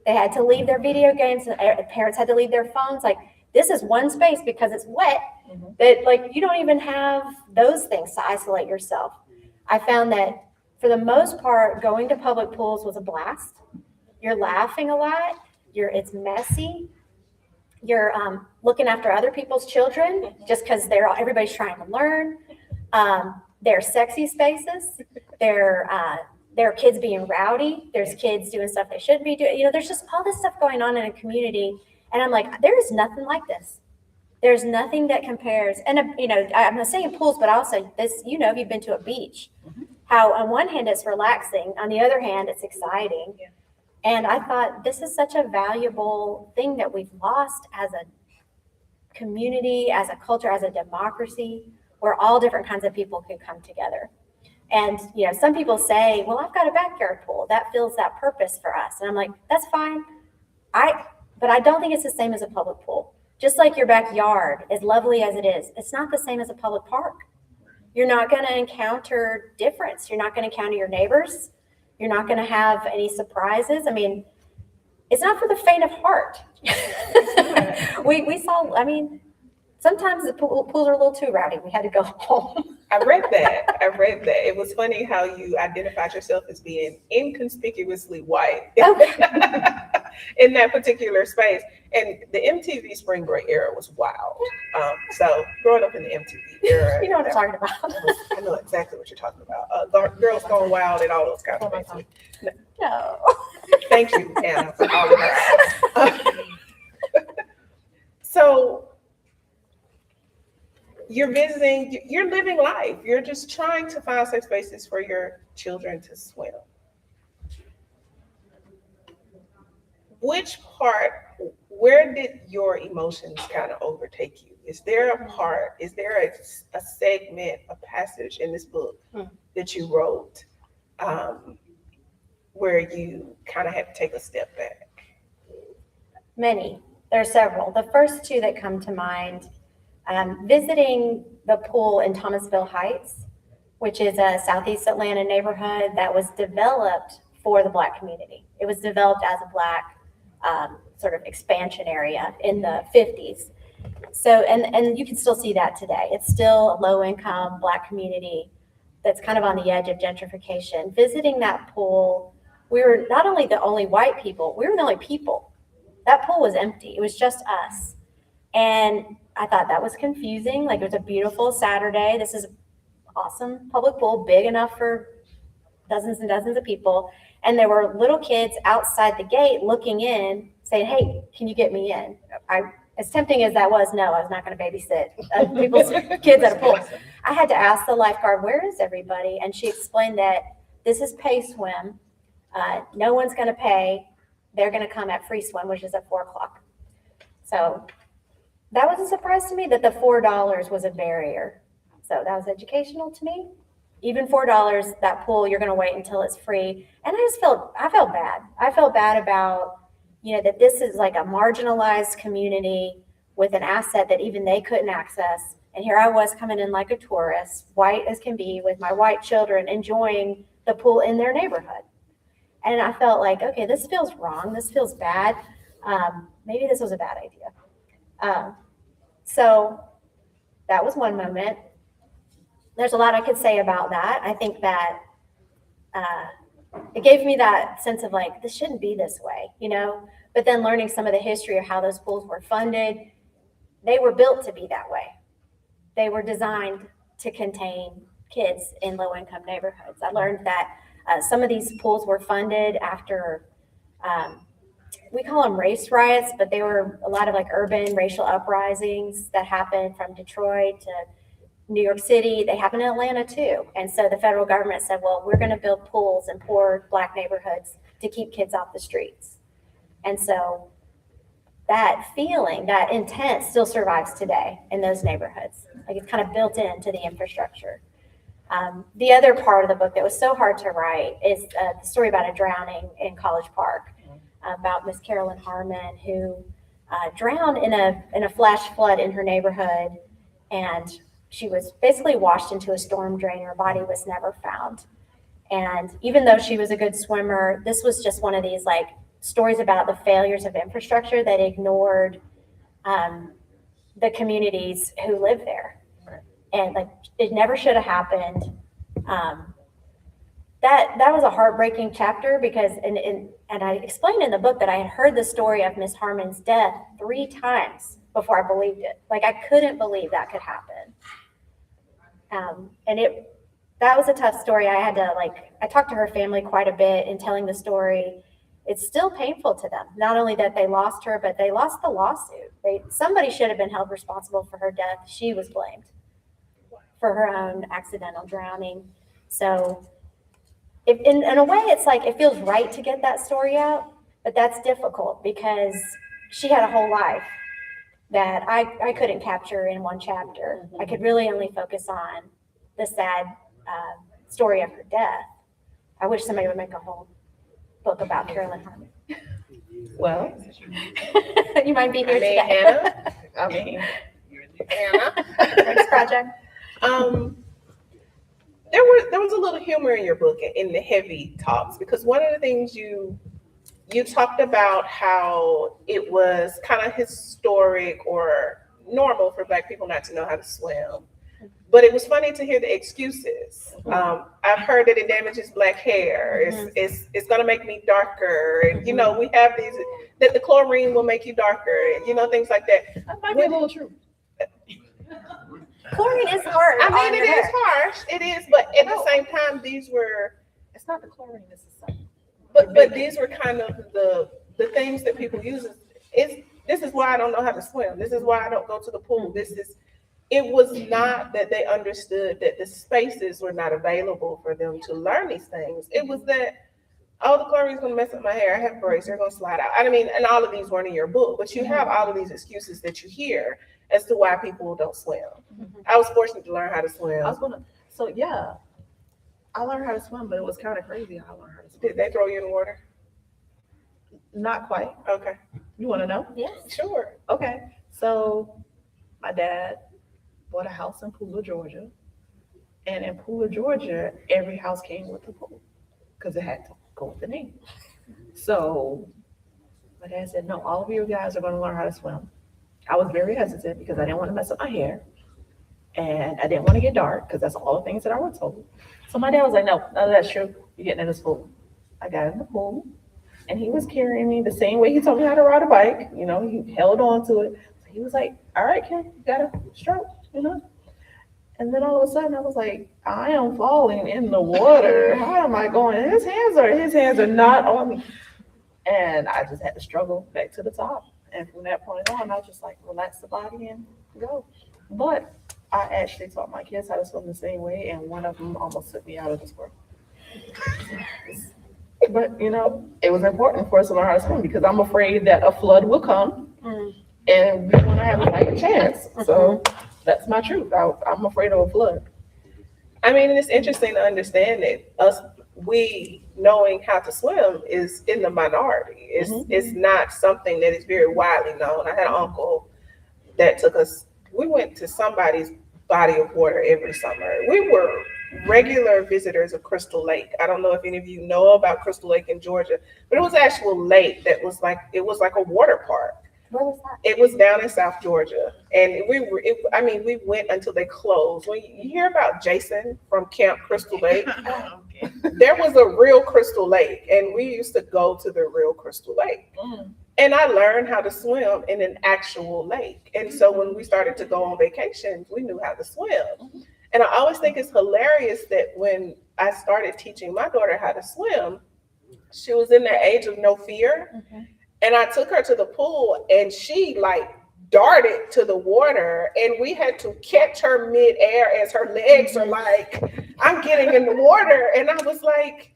They had to leave their video games, and parents had to leave their phones. Like, this is one space because it's wet that like you don't even have those things to isolate yourself. I found that for the most part, going to public pools was a blast. You're laughing a lot. it's messy. You're looking after other people's children just because everybody's trying to learn. They're sexy spaces. There are kids being rowdy. There's kids doing stuff they shouldn't be doing. There's just all this stuff going on in a community. And I'm like, there is nothing like this. There's nothing that compares. And, I'm not saying pools, but also this, if you've been to a beach, how on one hand it's relaxing, on the other hand it's exciting. Yeah. And I thought this is such a valuable thing that we've lost as a community, as a culture, as a democracy, where all different kinds of people can come together. And, some people say, well, I've got a backyard pool. That fills that purpose for us. And I'm like, that's fine. But I don't think it's the same as a public pool. Just like your backyard, as lovely as it is, it's not the same as a public park. You're not going to encounter difference. You're not going to encounter your neighbors. You're not going to have any surprises. I mean, it's not for the faint of heart. we saw, sometimes the pools are a little too rowdy. We had to go home. I read that. It was funny how you identified yourself as being inconspicuously white in that particular space. And the MTV Spring Break era was wild. So growing up in the MTV era, You know what I'm talking about. I know exactly what you're talking about. Girls Gone Wild and all those kind of things. No. Thank you, Anna, for all of that. So you're visiting, you're living life. You're just trying to find safe spaces for your children to swim. Where did your emotions kind of overtake you? Is there a segment, a passage in this book that you wrote where you kind of had to take a step back? Many. There are several. The first two that come to mind, visiting the pool in Thomasville Heights, which is a Southeast Atlanta neighborhood that was developed for the Black community. It was developed as a Black sort of expansion area in the 50s. So, and you can still see that today. It's still a low-income Black community that's kind of on the edge of gentrification. Visiting that pool, we were not only the only white people, we were the only people. That pool was empty. It was just us. And I thought that was confusing. Like, it was a beautiful Saturday. This is awesome public pool, big enough for dozens and dozens of people. And there were little kids outside the gate looking in, saying, hey, can you get me in? As tempting as that was, no, I was not going to babysit people's kids at a pool. I had to ask the lifeguard, where is everybody? And she explained that this is pay swim. No one's going to pay. They're going to come at free swim, which is at 4:00. So that was a surprise to me that the $4 was a barrier. So that was educational to me. Even $4, that pool, you're going to wait until it's free. And I felt bad. I felt bad about, that this is like a marginalized community with an asset that even they couldn't access. And here I was coming in like a tourist, white as can be, with my white children enjoying the pool in their neighborhood. And I felt like, okay, this feels wrong. This feels bad. Maybe this was a bad idea. So that was one moment. There's a lot I could say about that. I think that it gave me that sense of like, this shouldn't be this way, But then learning some of the history of how those pools were funded, they were built to be that way. They were designed to contain kids in low-income neighborhoods. I learned that some of these pools were funded after, we call them race riots, but they were a lot of like urban racial uprisings that happened from Detroit to New York City. They happen in Atlanta too. And so the federal government said, well, we're going to build pools in poor Black neighborhoods to keep kids off the streets. And so that feeling, that intent still survives today in those neighborhoods. Like, it's kind of built into the infrastructure. The other part of the book that was so hard to write is the story about a drowning in College Park, about Miss Carolyn Harmon, who drowned in a flash flood in her neighborhood. And she was basically washed into a storm drain. Her body was never found. And even though she was a good swimmer, this was just one of these like stories about the failures of infrastructure that ignored the communities who live there. And like, it never should have happened. that was a heartbreaking chapter because, and I explained in the book that I had heard the story of Miss Harmon's death 3 times before I believed it. Like, I couldn't believe that could happen. And that was a tough story. I talked to her family quite a bit in telling the story. It's still painful to them. Not only that they lost her, but they lost the lawsuit. Somebody should have been held responsible for her death. She was blamed for her own accidental drowning. So in a way, it's like, it feels right to get that story out, but that's difficult because she had a whole life that I couldn't capture in one chapter. I could really only focus on the sad story of her death. I wish somebody would make a whole book about Carolyn Harmon. Well, You might be here I mean, today. Hannah, I mean, Hannah. Next project. There was a little humor in your book in the heavy talks, because one of the things you talked about how it was kind of historic or normal for Black people not to know how to swim. But it was funny to hear the excuses. I've heard that it damages Black hair. It's going to make me darker. And, you know, we have these, that the chlorine will make you darker, and, you know, things like that. that might be a little true. Chlorine is hard. I on mean, your it is hair. harsh. It is. But at the same time, these were, It's not the chlorine, it's the sun. but these were kind of the things that people use. This is why I don't know how to swim. This is why I don't go to the pool. It was not that they understood that the spaces were not available for them to learn these things. It was that, oh, the chlorine's gonna mess up my hair. I have braids, they're gonna slide out. I mean, and all of these weren't in your book, but you have all of these excuses that you hear as to why people don't swim. I was fortunate to learn how to swim. I learned how to swim, but it was kind of crazy how I learned how to swim. Did they throw you in the water? Not quite. Okay, You want to know? Yes. sure. Okay. So my dad bought a house in Pooler, Georgia. And in Pooler, Georgia, every house came with a pool because it had to go with the name. So my dad said, no, all of you guys are going to learn how to swim. I was very hesitant because I didn't want to mess up my hair. And I didn't want to get dark because that's all the things that I was told. So my dad was like, no, none of that's true. You're getting in this pool. I got in the pool and he was carrying me the same way he told me how to ride a bike. You know, he held on to it. So he was like, all right, Kim, you got a stroke, you know? And then all of a sudden I was like, I am falling in the water. How am I going? His hands are not on me. And I just had to struggle back to the top. And from that point on, I was just like, relax the body and go. But I actually taught my kids how to swim the same way, and one of them almost took me out of this world. But, you know, it was important for us to learn how to swim because I'm afraid that a flood will come and we want to have a fighting chance. So that's my truth. I'm afraid of a flood. I mean, and it's interesting to understand that we knowing how to swim is in the minority. It's not something that is very widely known. I had an uncle that took us, we went to somebody's body of water every summer. We were regular visitors of Crystal Lake. I don't know if any of you know about Crystal Lake in Georgia, but it was an actual lake that was like, it was like a water park. Where was that? It was down in South Georgia, and we went until they closed. When you hear about Jason from Camp Crystal Lake, there was a real Crystal Lake, and we used to go to the real Crystal Lake. And I learned how to swim in an actual lake. And so when we started to go on vacations, we knew how to swim. And I always think it's hilarious that when I started teaching my daughter how to swim, she was in the age of no fear. And I took her to the pool and she like darted to the water and we had to catch her midair as her legs are like, I'm getting in the water. And I was like,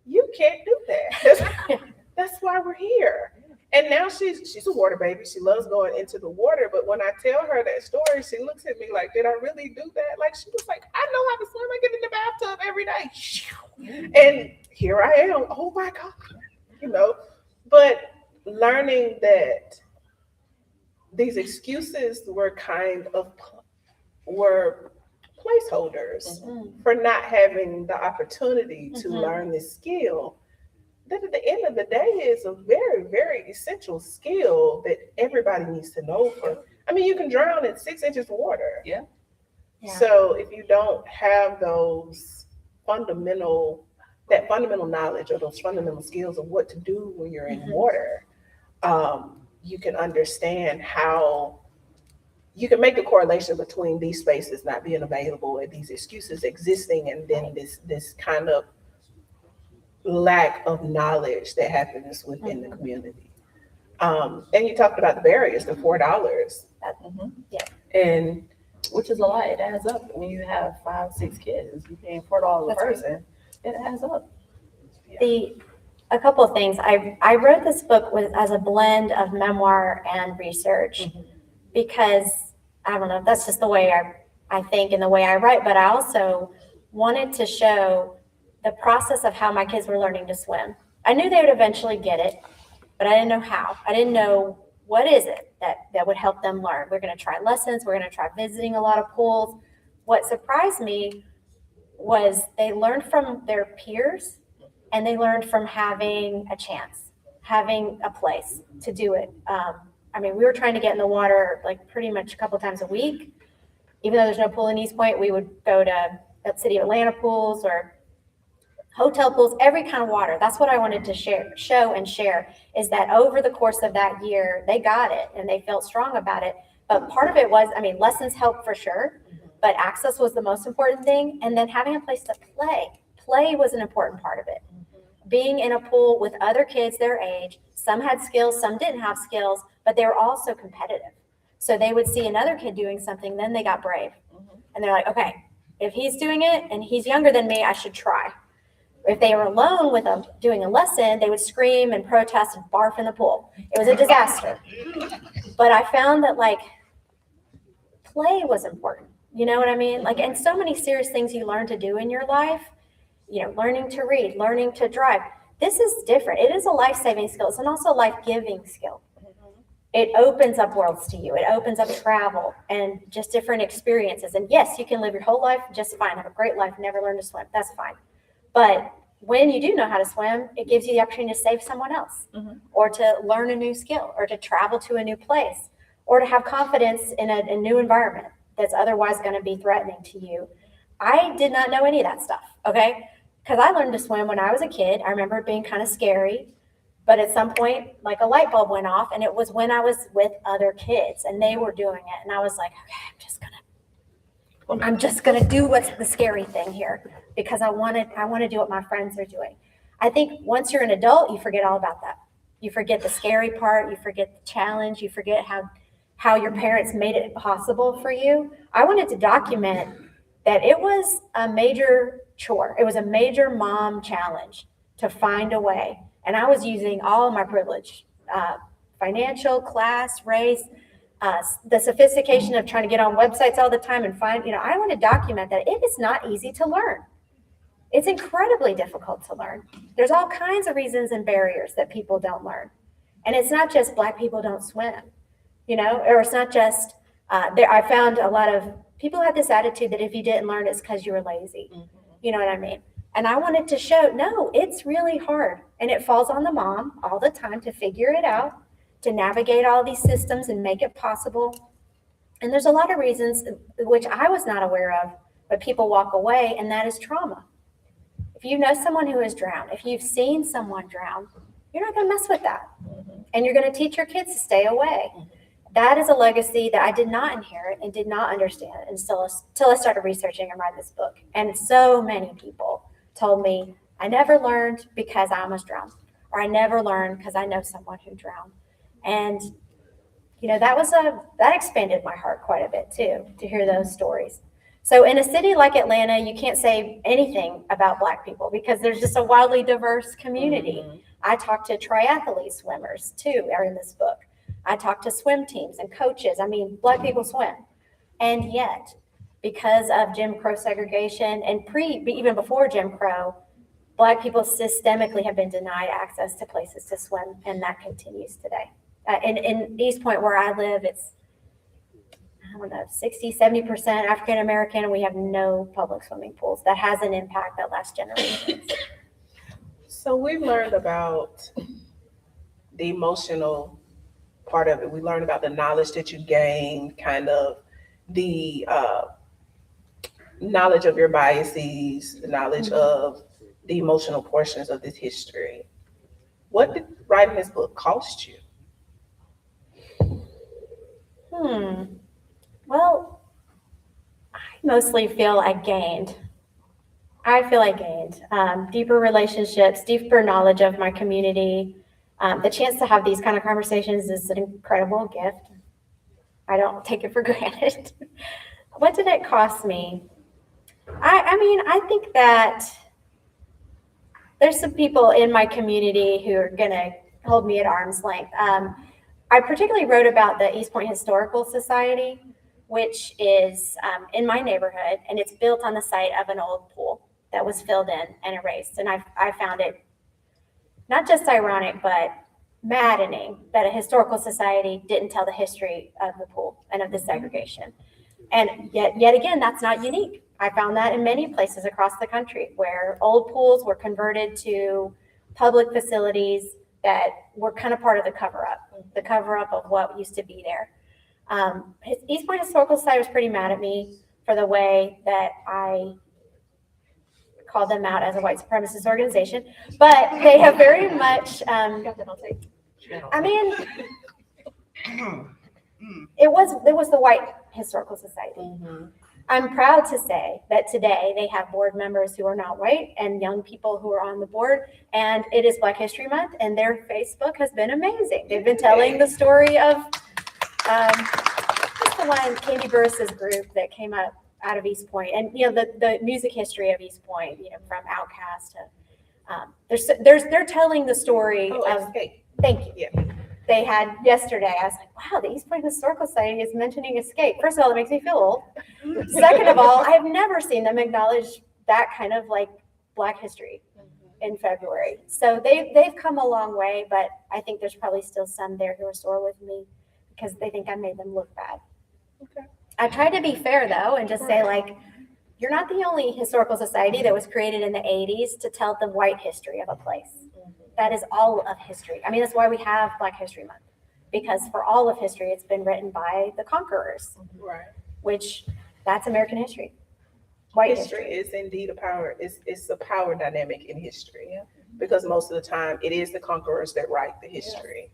you can't do that. That's why we're here. And now she's a water baby. She loves going into the water. But when I tell her that story, she looks at me like, did I really do that? Like, she was like, I know how to swim. I get in the bathtub every day. And here I am. Oh my God. You know, but learning that these excuses were placeholders for not having the opportunity to learn this skill. That at the end of the day is a very, very essential skill that everybody needs to know. You can drown in 6 inches of water. Yeah. Yeah. So if you don't have those fundamental that fundamental knowledge or those fundamental skills of what to do when you're in Mhm. water, you can understand how you can make the correlation between these spaces not being available and these excuses existing, and then this kind of lack of knowledge that happens within the community. And you talked about the barriers, the $4, and Which is a lot. It adds up when you have 5, 6 kids. You're paying $4 a That's right. person. It adds up. A couple of things. I wrote this book as a blend of memoir and research because I don't know, that's just the way I think and the way I write, but I also wanted to show the process of how my kids were learning to swim. I knew they would eventually get it, but I didn't know how. I didn't know what is it that would help them learn. We're going to try lessons. We're going to try visiting a lot of pools. What surprised me was they learned from their peers and they learned from having a chance, having a place to do it. I mean, we were trying to get in the water like pretty much a couple times a week. Even though there's no pool in East Point, we would go to City of Atlanta pools or hotel pools, every kind of water. That's what I wanted to show and share is that over the course of that year, they got it and they felt strong about it. But part of it was, I mean, lessons helped for sure, but access was the most important thing. And then having a place to play. Play was an important part of it. Being in a pool with other kids their age, some had skills, some didn't have skills, but they were also competitive. So they would see another kid doing something, then they got brave. And they're like, okay, if he's doing it and he's younger than me, I should try. If they were alone with them doing a lesson, they would scream and protest and barf in the pool. It was a disaster. But I found that like play was important. You know what I mean? Like, and so many serious things you learn to do in your life, you know, learning to read, learning to drive. This is different. It is a life-saving skill. It's also a life-giving skill. It opens up worlds to you. It opens up travel and just different experiences. And yes, you can live your whole life just fine, have a great life, never learn to swim. That's fine. But when you do know how to swim, it gives you the opportunity to save someone else or to learn a new skill or to travel to a new place or to have confidence in a new environment that's otherwise going to be threatening to you. I did not know any of that stuff, okay? Because I learned to swim when I was a kid. I remember it being kind of scary. But at some point, like a light bulb went off, and it was when I was with other kids and they were doing it. And I was like, okay, I'm just gonna do what's the scary thing here because I want to do what my friends are doing. I think once you're an adult, you forget all about that. You forget the scary part, you forget the challenge, you forget how your parents made it possible for you. I wanted to document that it was a major chore. It was a major mom challenge to find a way. And I was using all of my privilege, financial, class, race, the sophistication of trying to get on websites all the time and find, I want to document that it is not easy to learn. It's incredibly difficult to learn. There's all kinds of reasons and barriers that people don't learn. And it's not just Black people don't swim, or it's not just, I found a lot of people have this attitude that if you didn't learn, it's because you were lazy. You know what I mean? And I wanted to show, no, it's really hard. And it falls on the mom all the time to figure it out, to navigate all these systems and make it possible. And there's a lot of reasons which I was not aware of, but people walk away, and that is trauma. If you know someone who has drowned, if you've seen someone drown, you're not going to mess with that. And you're going to teach your kids to stay away. That is a legacy that I did not inherit and did not understand until I started researching and writing this book. And so many people told me, I never learned because I almost drowned, or I never learned because I know someone who drowned. And, that expanded my heart quite a bit too, to hear those stories. So in a city like Atlanta, you can't say anything about Black people because there's just a wildly diverse community. I talked to triathlete swimmers too, are in this book. I talked to swim teams and coaches. I mean, Black people swim. And yet, because of Jim Crow segregation and even before Jim Crow, Black people systemically have been denied access to places to swim, and that continues today. In East Point, where I live, it's, 60, 70% African American, and we have no public swimming pools. That has an impact that lasts generations. So we've learned about the emotional part of it. We learned about the knowledge that you gained, kind of the knowledge of your biases, the knowledge of the emotional portions of this history. What did writing this book cost you? Well, I mostly feel I gained. Deeper relationships, deeper knowledge of my community. The chance to have these kind of conversations is an incredible gift. I don't take it for granted. What did it cost me? I think that there's some people in my community who are going to hold me at arm's length. I particularly wrote about the East Point Historical Society, which is in my neighborhood, and it's built on the site of an old pool that was filled in and erased. And I found it not just ironic, but maddening that a historical society didn't tell the history of the pool and of the segregation. And yet again, that's not unique. I found that in many places across the country where old pools were converted to public facilities that were kind of part of the cover-up of what used to be there. East Point Historical Society was pretty mad at me for the way that I called them out as a white supremacist organization, but they have very much, it was the White Historical Society. I'm proud to say that today they have board members who are not white and young people who are on the board, and it is Black History Month, and their Facebook has been amazing. They've been telling the story of what's the one, Candy Burris's group that came out of East Point, and the music history of East Point, from Outkast to they're telling the story of Escape. Thank you. Yeah. They had yesterday. I was like, wow, the East Point Historical Society is mentioning Escape. First of all, it makes me feel old. Second of all, I've never seen them acknowledge that kind of like Black history in February. So they've come a long way, but I think there's probably still some there who are sore with me because they think I made them look bad. Okay. I tried to be fair though and just say like, you're not the only historical society that was created in the 80s to tell the white history of a place. That is all of history. I mean, that's why we have Black History Month, because for all of history, it's been written by the conquerors, Right. which that's American history. White History is indeed a power. It's a power dynamic in history, because most of the time it is the conquerors that write the history.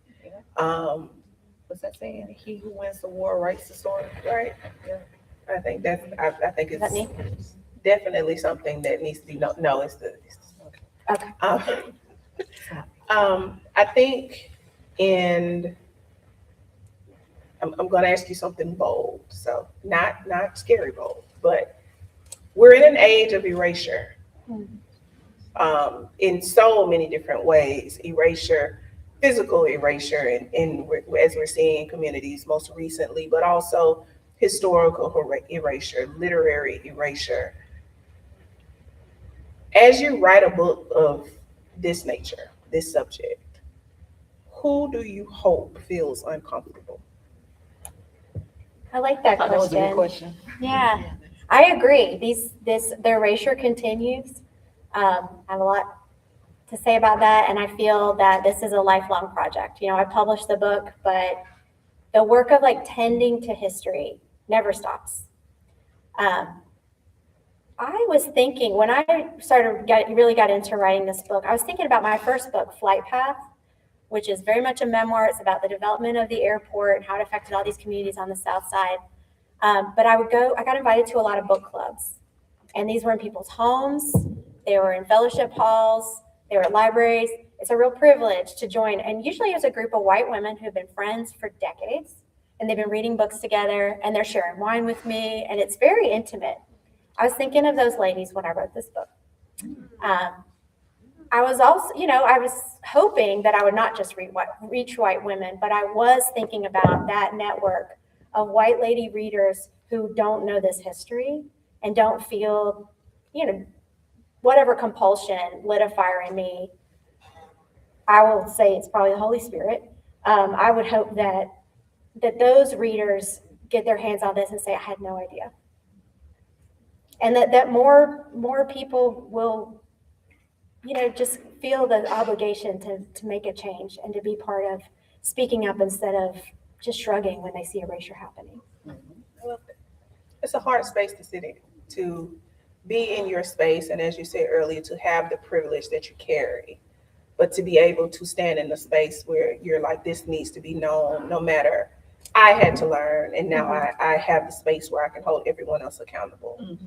What's that saying? He who wins the war writes the story. Right. Yeah. I think I think Is that me? it's definitely something that needs to be no. It's the Okay. I think I'm going to ask you something bold. So not scary bold, but we're in an age of erasure. In so many different ways, erasure, physical erasure, and as we're seeing in communities most recently, but also historical erasure, literary erasure. As you write a book of this nature, this subject, who do you hope feels uncomfortable? I like that That was a good question. question. Yeah, I agree. The erasure continues. I have a lot to say about that, and I feel that this is a lifelong project. I published the book, but the work of like tending to history never stops. I was thinking when I really got into writing this book, I was thinking about my first book, Flight Path, which is very much a memoir. It's about the development of the airport and how it affected all these communities on the South Side. But I got invited to a lot of book clubs, and these were in people's homes. They were in fellowship halls. They were at libraries. It's a real privilege to join. And usually it's a group of white women who have been friends for decades, and they've been reading books together, and they're sharing wine with me, and it's very intimate. I was thinking of those ladies when I wrote this book. I was also, I was hoping that I would not just reach white women, but I was thinking about that network of white lady readers who don't know this history and don't feel, whatever compulsion lit a fire in me. I will say it's probably the Holy Spirit. I would hope that those readers get their hands on this and say, I had no idea. And that more people will, just feel the obligation to make a change and to be part of speaking up instead of just shrugging when they see erasure happening. I love it. It's a hard space to sit in, to be in your space, and as you said earlier, to have the privilege that you carry, but to be able to stand in the space where you're like, this needs to be known, no matter. I had to learn, and now I have the space where I can hold everyone else accountable.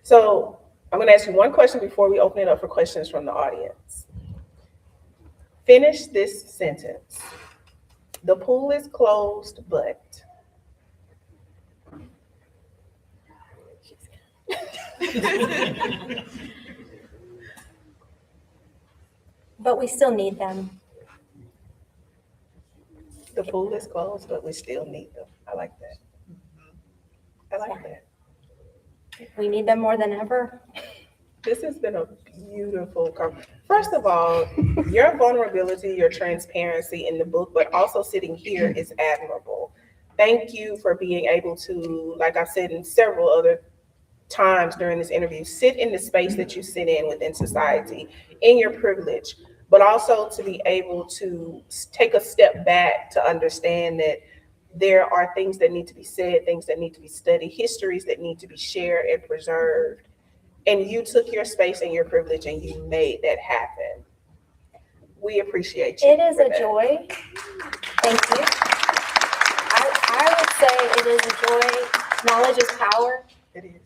So I'm going to ask you one question before we open it up for questions from the audience. Finish this sentence. The pool is closed, but. But we still need them. The pool is closed, but we still need them. I like that. I like that. We need them more than ever. This has been a beautiful conversation. First of all, your vulnerability, your transparency in the book, but also sitting here is admirable. Thank you for being able to, like I've said in several other times during this interview, sit in the space that you sit in within society, in your privilege, but also to be able to take a step back to understand that there are things that need to be said, things that need to be studied, histories that need to be shared and preserved. And you took your space and your privilege and you made that happen. We appreciate you. It is for a that. joy. Thank you. I would say it is a joy. Knowledge is power. It is.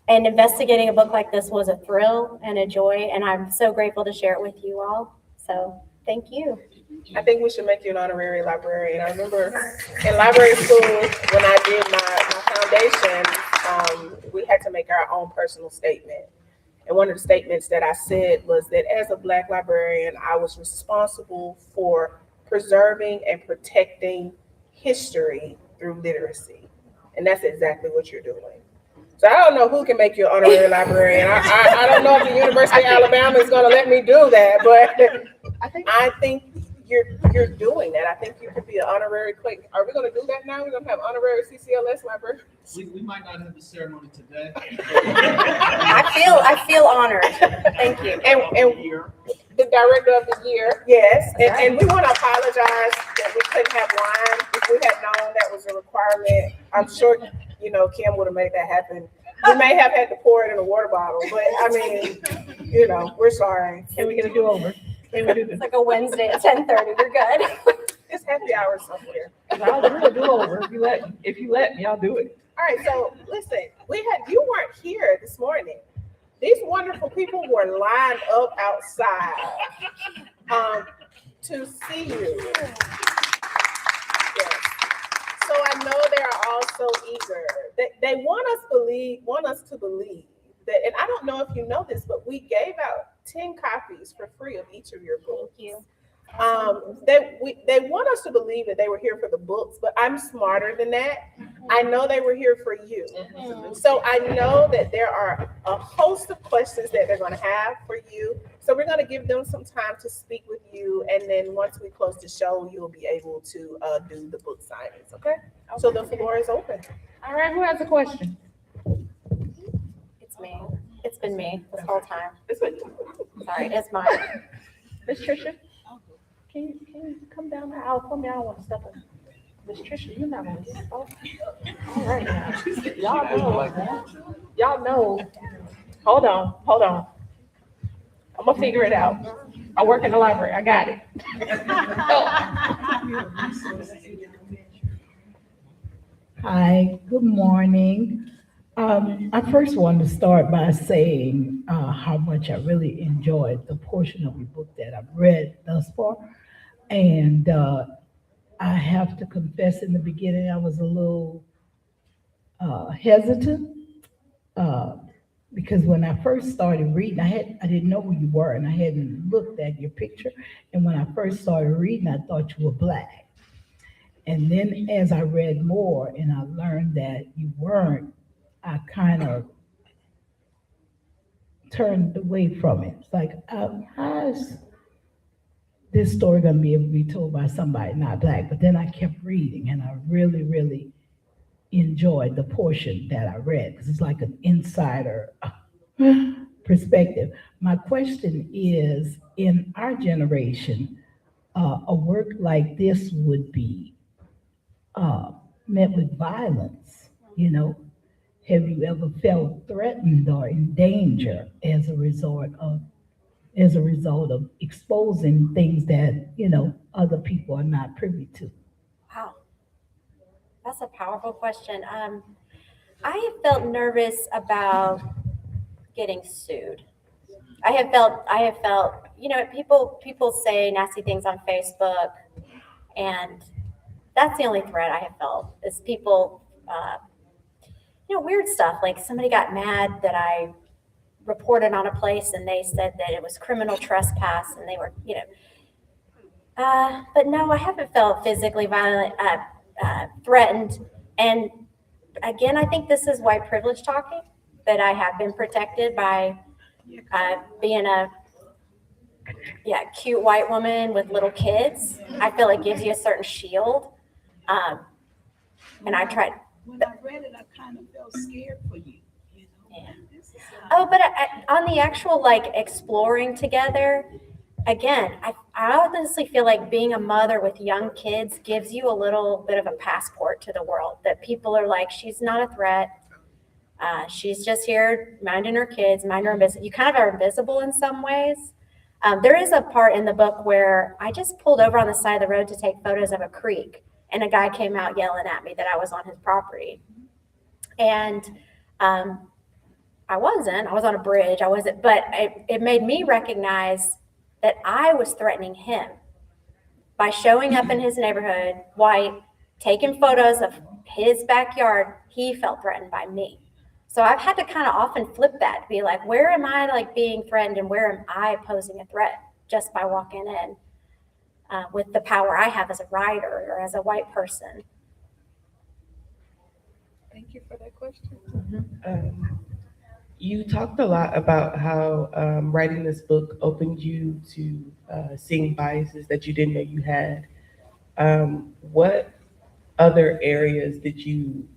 And investigating a book like this was a thrill and a joy, and I'm so grateful to share it with you all. So thank you. I think we should make you an honorary librarian. I remember in library school when I did my foundation, we had to make our own personal statement. And one of the statements that I said was that as a Black librarian, I was responsible for preserving and protecting history through literacy. And that's exactly what you're doing. So I don't know who can make you an honorary librarian. I don't know if the University of Alabama is going to let me do that, but I think you're doing that. I think you could be an honorary Clayton. Are we going to do that now? We're going to have honorary CCLS library. We might not have the ceremony today. I feel honored. Thank you. And the director of the year, yes. And we want to apologize that we couldn't have wine. If we had known that was a requirement, I'm sure, Kim would have made that happen. We may have had to pour it in a water bottle, but I mean, we're sorry. Can we get a do-over? Can we do this? It's like a Wednesday at 10:30. We're good. It's happy hour somewhere. I'll do a do-over. If you let me, I'll do it. All right, so listen, you weren't here this morning. These wonderful people were lined up outside to see you. Yes. So I know they are all so eager. They want us to believe that, and I don't know if you know this, but we gave out 10 copies for free of each of your books. Thank you. They want us to believe that they were here for the books, but I'm smarter than that. I know they were here for you. So I know that there are a host of questions that they're going to have for you. So we're going to give them some time to speak with you. And then once we close the show, you'll be able to do the book signings. Okay? So the floor is open. All right, who has a question? It's me. It's been me this whole time. This way. Sorry, it's mine. Miss Tricia? Can you come down the aisle for me? I don't want to step in. Miss Tricia, you're not going to get spoken. All right now. Y'all know. Hold on. I'm going to figure it out. I work in the library. I got it. Hi, good morning. I first want to start by saying how much I really enjoyed the portion of the book that I've read thus far. And I have to confess, in the beginning, I was a little hesitant because when I first started reading, I didn't know who you were, and I hadn't looked at your picture. And when I first started reading, I thought you were Black. And then as I read more and I learned that you weren't, I kind of turned away from it. It's like, how is this story going to be able to be told by somebody not Black? But then I kept reading, and I really, really enjoyed the portion that I read, because it's like an insider perspective. My question is, in our generation, a work like this would be met with violence, Have you ever felt threatened or in danger as a result of exposing things that, other people are not privy to? Wow, that's a powerful question. I have felt nervous about getting sued. I have felt, people say nasty things on Facebook, and that's the only threat I have felt is people, weird stuff. Like somebody got mad that I reported on a place and they said that it was criminal trespass and they were, but no, I haven't felt physically violent, threatened. And again, I think this is white privilege talking, that I have been protected by being a cute white woman with little kids. I feel it gives you a certain shield. And I tried. When I read it, I kind of felt scared for you. Yeah. Oh, but on the actual like exploring together, again, I honestly feel like being a mother with young kids gives you a little bit of a passport to the world, that people are like, she's not a threat. She's just here minding her kids, minding her own business. You kind of are invisible in some ways. There is a part in the book where I just pulled over on the side of the road to take photos of a creek, and a guy came out yelling at me that I was on his property. And I was on a bridge. But it made me recognize that I was threatening him by showing up in his neighborhood, white, taking photos of his backyard. He felt threatened by me. So I've had to kind of often flip that, to be like, where am I like being threatened and where am I posing a threat just by walking in with the power I have as a writer or as a white person? Thank you for that question. You talked a lot about how writing this book opened you to seeing biases that you didn't know you had. What other areas did you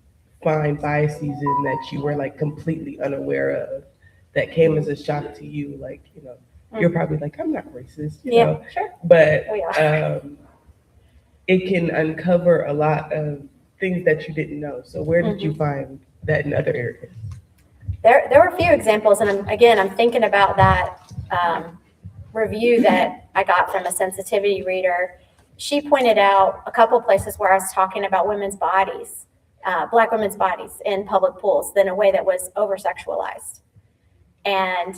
find biases in that you were like completely unaware of, that came as a shock to you? Like, you're probably like, I'm not racist, you know? Sure. But Oh, yeah. it can uncover a lot of things that you didn't know. So where did you find that in other areas? There were a few examples, and I'm thinking about that review that I got from a sensitivity reader. She pointed out a couple places where I was talking about women's bodies, Black women's bodies in public pools in a way that was over-sexualized. And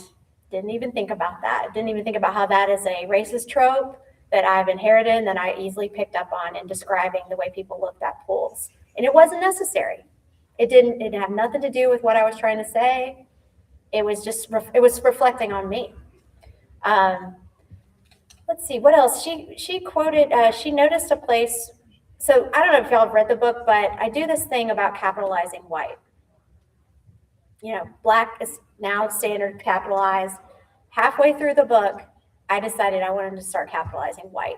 didn't even think about that. Didn't even think about how that is a racist trope that I've inherited and that I easily picked up on in describing the way people looked at pools. And it wasn't necessary. It had nothing to do with what I was trying to say. It was just, it was reflecting on me. Let's see, what else? She quoted, she noticed a place. So I don't know if y'all have read the book, but I do this thing about capitalizing white. Black is now standard capitalized. Halfway through the book, I decided I wanted to start capitalizing white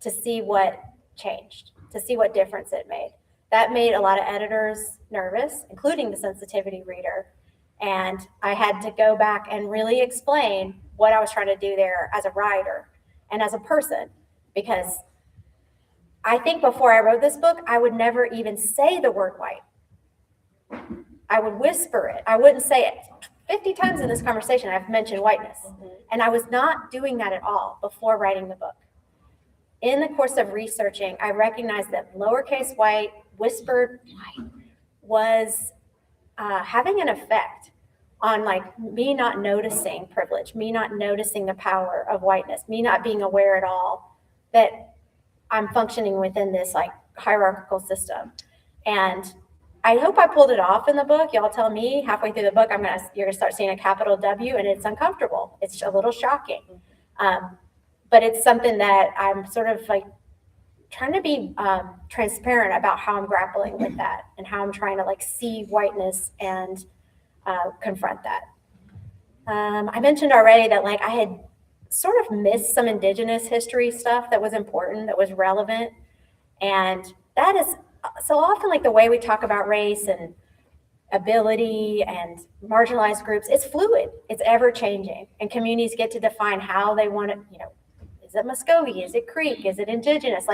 to see what changed, to see what difference it made. That made a lot of editors nervous, including the sensitivity reader. And I had to go back and really explain what I was trying to do there as a writer and as a person, because I think before I wrote this book, I would never even say the word white. I would whisper it. I wouldn't say it. 50 times in this conversation, I've mentioned whiteness. And I was not doing that at all before writing the book. In the course of researching, I recognized that lowercase white, whispered white, was having an effect on like me not noticing privilege, me not noticing the power of whiteness, me not being aware at all that I'm functioning within this like hierarchical system. And I hope I pulled it off in the book. Y'all tell me halfway through the book, you're gonna start seeing a capital W, and it's uncomfortable. It's a little shocking. But it's something that I'm sort of like trying to be transparent about how I'm grappling with that and how I'm trying to like see whiteness and confront that. I mentioned already that like I had sort of missed some indigenous history stuff that was important, that was relevant. And that is so often like the way we talk about race and ability and marginalized groups, it's fluid, it's ever changing. And communities get to define how they want it, is it Muskogee? Is it Creek? Is it indigenous?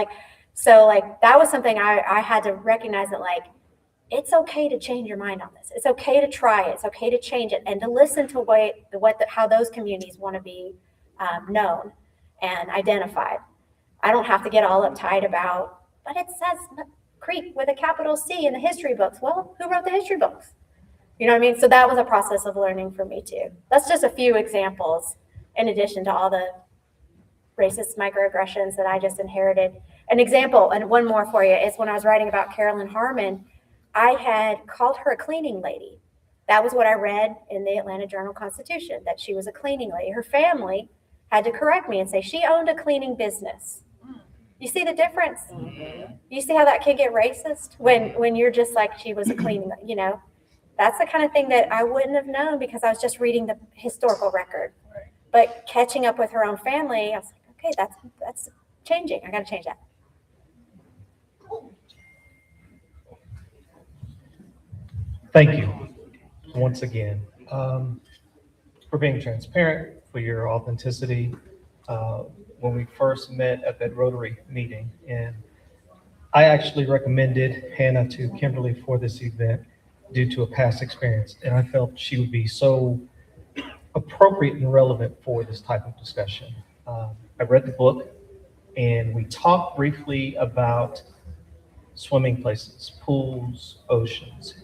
So that was something I had to recognize, that like it's okay to change your mind on this. It's okay to try it. It's okay to change it and to listen to how those communities want to be known and identified. I don't have to get all uptight about, but it says Creek with a capital C in the history books. Well, who wrote the history books? You know what I mean? So that was a process of learning for me too. That's just a few examples in addition to all the racist microaggressions that I just inherited. An example, and one more for you, is when I was writing about Carolyn Harmon, I had called her a cleaning lady. That was what I read in the Atlanta Journal-Constitution, that she was a cleaning lady. Her family had to correct me and say she owned a cleaning business. You see the difference? You see how that can get racist when you're just like, she was a cleaning, you know? That's the kind of thing that I wouldn't have known because I was just reading the historical record. But catching up with her own family, I was like, okay, that's changing. I got to change that. Thank you once again for being transparent, for your authenticity. When we first met at that Rotary meeting, and I actually recommended Hannah to Kimberly for this event due to a past experience, and I felt she would be so appropriate and relevant for this type of discussion. I read the book, and we talked briefly about swimming places, pools, oceans.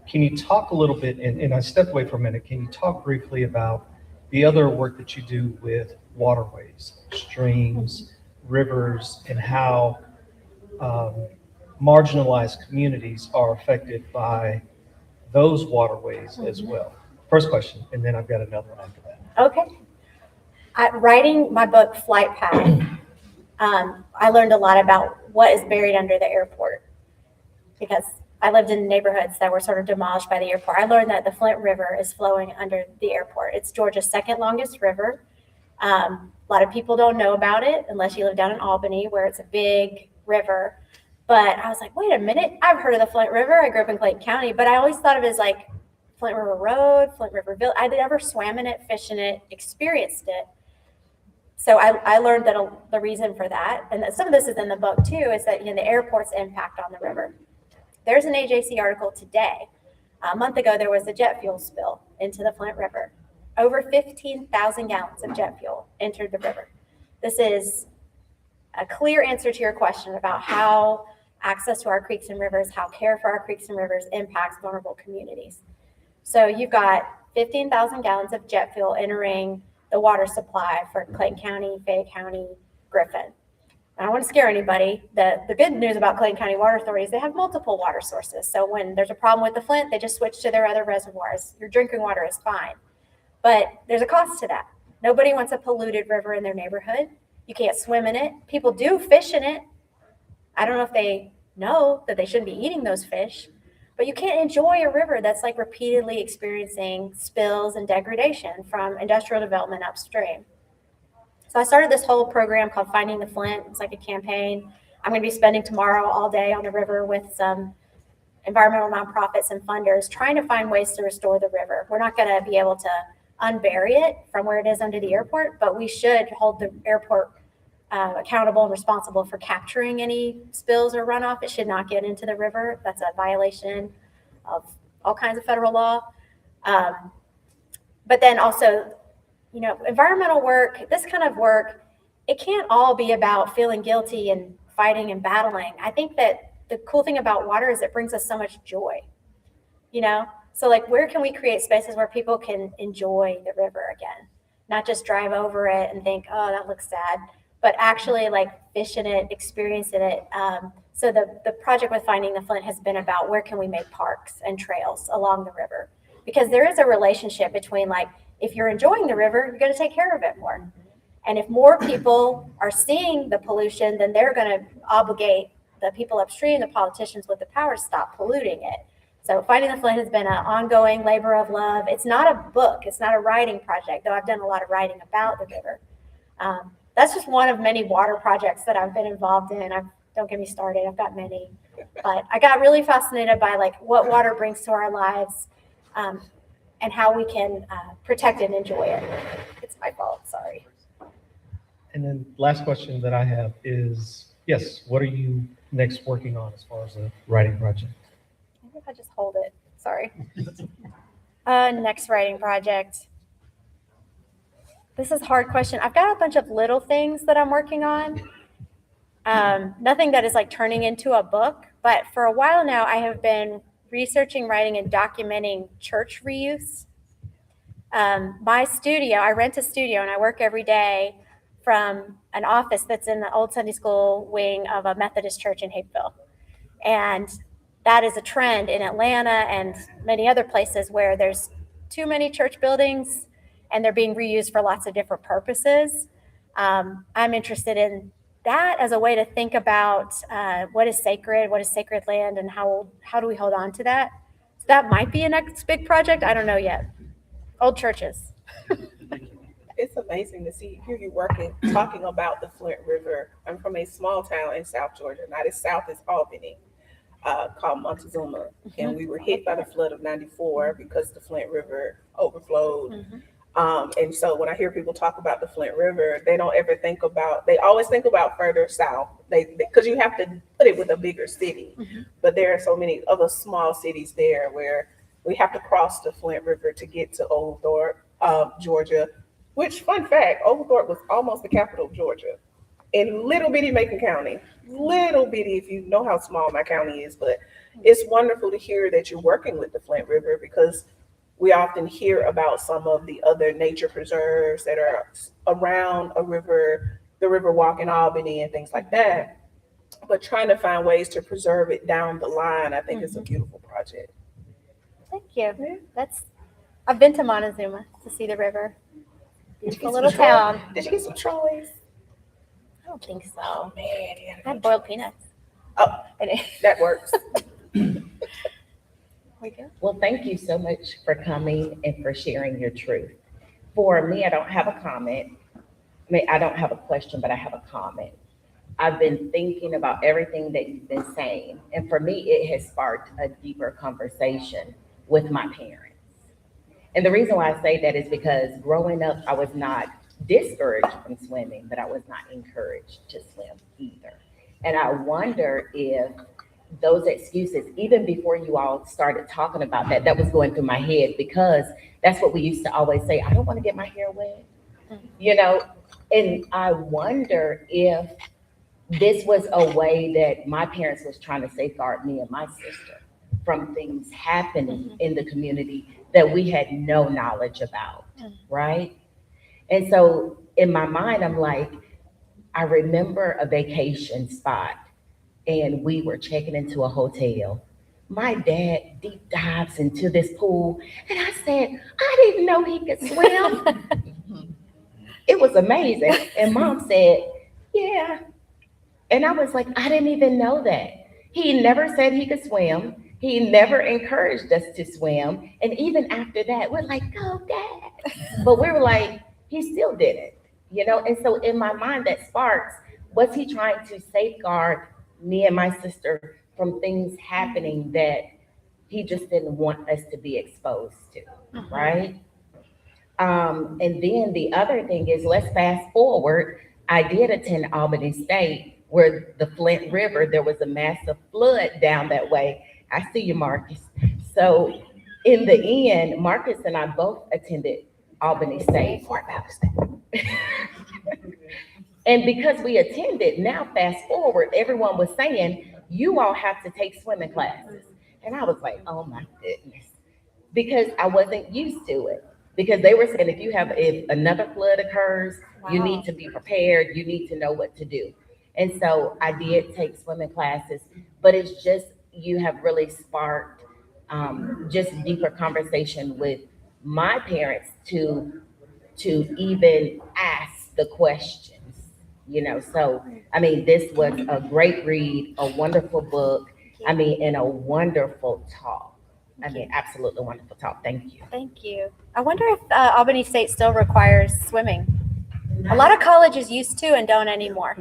Can you talk a little bit, and I stepped away for a minute, can you talk briefly about the other work that you do with waterways, streams, rivers, and how marginalized communities are affected by those waterways as well? First question, and then I've got another one after that. Okay. Writing my book, Flight Path, I learned a lot about what is buried under the airport because I lived in neighborhoods that were sort of demolished by the airport. I learned that the Flint River is flowing under the airport. It's Georgia's second longest river. A lot of people don't know about it unless you live down in Albany, where it's a big river. But I was like, wait a minute, I've heard of the Flint River. I grew up in Clayton County, but I always thought of it as like Flint River Road, Flint River Village. I never swam in it, fished in it, experienced it. So I learned that the reason for that, and that some of this is in the book too, is that the airport's impact on the river. There's an AJC article today. A month ago, there was a jet fuel spill into the Flint River. Over 15,000 gallons of jet fuel entered the river. This is a clear answer to your question about how access to our creeks and rivers, how care for our creeks and rivers impacts vulnerable communities. So you've got 15,000 gallons of jet fuel entering the water supply for Clayton County, Fayette County, Griffin. I don't want to scare anybody. The good news about Clayton County Water Authority is they have multiple water sources. So when there's a problem with the Flint, they just switch to their other reservoirs. Your drinking water is fine. But there's a cost to that. Nobody wants a polluted river in their neighborhood. You can't swim in it. People do fish in it. I don't know if they know that they shouldn't be eating those fish, but you can't enjoy a river that's like repeatedly experiencing spills and degradation from industrial development upstream. So I started this whole program called Finding the Flint. It's like a campaign. I'm going to be spending tomorrow all day on the river with some environmental nonprofits and funders trying to find ways to restore the river. We're not going to be able to unbury it from where it is under the airport, but we should hold the airport accountable and responsible for capturing any spills or runoff. It should not get into the river. That's a violation of all kinds of federal law. But then also, environmental work, this kind of work, it can't all be about feeling guilty and fighting and battling. I think that the cool thing about water is it brings us so much joy, So like, where can we create spaces where people can enjoy the river again? Not just drive over it and think, oh, that looks sad, but actually like fish in it, experience in it. So the project with Finding the Flint has been about where can we make parks and trails along the river? Because there is a relationship between like, if you're enjoying the river, you're going to take care of it more. And if more people are seeing the pollution, then they're going to obligate the people upstream, the politicians with the power, to stop polluting it. So Finding the Flint has been an ongoing labor of love. It's not a book. It's not a writing project, though I've done a lot of writing about the river. That's just one of many water projects that I've been involved in. Don't get me started. I've got many. But I got really fascinated by like what water brings to our lives and how we can protect and enjoy it. It's my fault. Sorry. And then last question that I have is, yes, what are you next working on as far as a writing project? I just hold it. Sorry. Next writing project. This is a hard question. I've got a bunch of little things that I'm working on. Nothing that is like turning into a book, but for a while now, I have been researching, writing, and documenting church reuse. My studio, I rent a studio and I work every day from an office that's in the old Sunday school wing of a Methodist church in Hapeville. And that is a trend in Atlanta and many other places where there's too many church buildings and they're being reused for lots of different purposes. I'm interested in that as a way to think about what is sacred land, and how do we hold on to that? So that might be a next big project. I don't know yet. Old churches. It's amazing to hear you talking about the Flint River. I'm from a small town in South Georgia, not as south as Albany, called Montezuma. And we were hit by the flood of '94 because the Flint River overflowed. And so when I hear people talk about the Flint River, they always think about further south. Because you have to put it with a bigger city. But there are so many other small cities there where we have to cross the Flint River to get to Oglethorpe, Georgia. Which, fun fact, Oglethorpe was almost the capital of Georgia in little bitty Macon County. Little bitty, if you know how small my county is. But it's wonderful to hear that you're working with the Flint River, because we often hear about some of the other nature preserves that are around a river, the River Walk in Albany and things like that. But trying to find ways to preserve it down the line, I think is a beautiful project. Thank you. I've been to Montezuma to see the river. Beautiful little town. Did you get some trolleys? I don't think so. Oh, man. I had boiled peanuts. Oh, that works. Well, thank you so much for coming and for sharing your truth. For me, I don't have a comment. I don't have a question, but I have a comment. I've been thinking about everything that you've been saying. And for me, it has sparked a deeper conversation with my parents. And the reason why I say that is because growing up, I was not discouraged from swimming, but I was not encouraged to swim either. And I wonder if those excuses, even before you all started talking about that, that was going through my head, because that's what we used to always say, I don't want to get my hair wet, and I wonder if this was a way that my parents was trying to safeguard me and my sister from things happening in the community that we had no knowledge about, right? And so in my mind, I'm like, I remember a vacation spot and we were checking into a hotel. My dad deep dives into this pool and I said, I didn't know he could swim. It was amazing. And Mom said, yeah. And I was like, I didn't even know that. He never said he could swim. He never encouraged us to swim. And even after that, we're like, go, Dad. But we were like, he still did it, And so in my mind, that sparks, was he trying to safeguard me and my sister from things happening that he just didn't want us to be exposed to, right? And then the other thing is, let's fast forward. I did attend Albany State, where the Flint River, there was a massive flood down that way. I see you, Marcus. So in the end, Marcus and I both attended Albany State. And because we attended, now fast forward, everyone was saying, you all have to take swimming classes. And I was like, oh my goodness, because I wasn't used to it. Because they were saying, if another flood occurs, you need to be prepared, you need to know what to do. And so I did take swimming classes, but it's just, you have really sparked just deeper conversation with my parents to even ask the questions, So, this was a great read, a wonderful book, and a wonderful talk. Absolutely wonderful talk. Thank you. Thank you. I wonder if Albany State still requires swimming. A lot of colleges used to and don't anymore.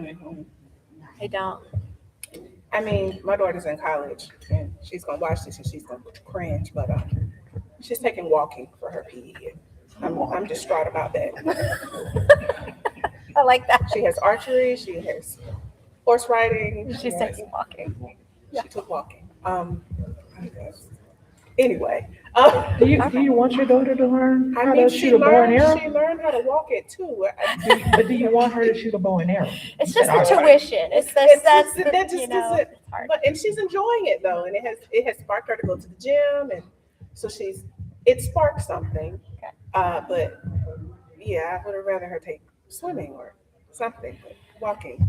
They don't. My daughter's in college and she's gonna watch this and she's gonna cringe, but she's taking walking for her PE. I'm distraught about that. I like that. She has archery, she has horse riding. She's taking walking. She took walking. Anyway, Do you want your daughter to learn I how mean, to shoot a bow and arrow? she learned how to walk it too. But do you want her to shoot a bow and arrow? It's You just said, the "All right." tuition. It's That the, just you know, doesn't. it's hard. But and she's enjoying it though, and it has sparked her to go to the gym, and so it sparked something. Okay. But yeah, I would have rather her take swimming or something, but walking.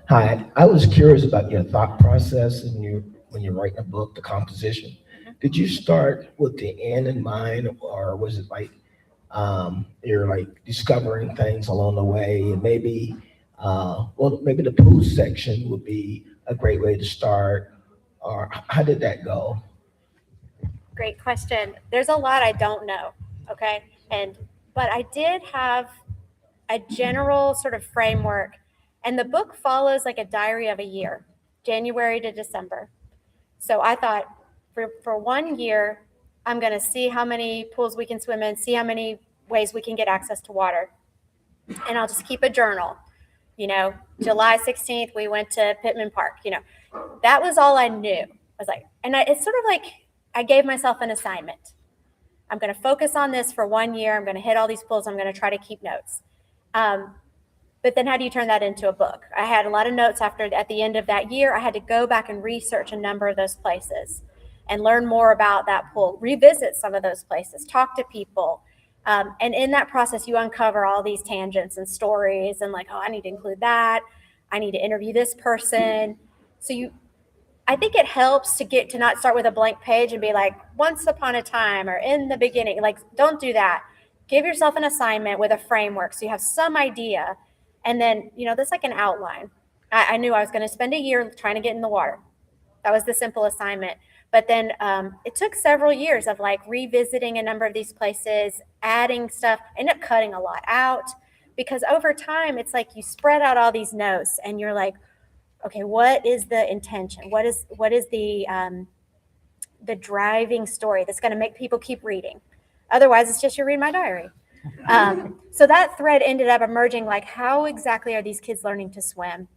Hi, I was curious about your thought process when you're writing a book, the composition. Did you start with the end in mind, or was it like you're like discovering things along the way, and maybe maybe the pool section would be a great way to start, or how did that go? Great question. There's a lot I don't know. Okay. But I did have a general sort of framework, and the book follows like a diary of a year, January to December. So I thought for 1 year, I'm going to see how many pools we can swim in, see how many ways we can get access to water. And I'll just keep a journal. July 16th, we went to Pittman Park. That was all I knew. I was like, it's sort of like I gave myself an assignment. I'm going to focus on this for 1 year. I'm going to hit all these pools. I'm going to try to keep notes. But then how do you turn that into a book? I had a lot of notes at the end of that year. I had to go back and research a number of those places and learn more about that pool, revisit some of those places, talk to people. And in that process, you uncover all these tangents and stories and like, oh, I need to include that. I need to interview this person. I think it helps to not start with a blank page and be like, once upon a time or in the beginning. Like, don't do that. Give yourself an assignment with a framework so you have some idea. And then, that's like an outline. I knew I was going to spend a year trying to get in the water. That was the simple assignment. But then it took several years of like revisiting a number of these places, adding stuff, ended up cutting a lot out, because over time, it's like you spread out all these notes and you're like, okay, what is the intention? What is the driving story that's going to make people keep reading? Otherwise, it's just you read my diary. So that thread ended up emerging like, how exactly are these kids learning to swim?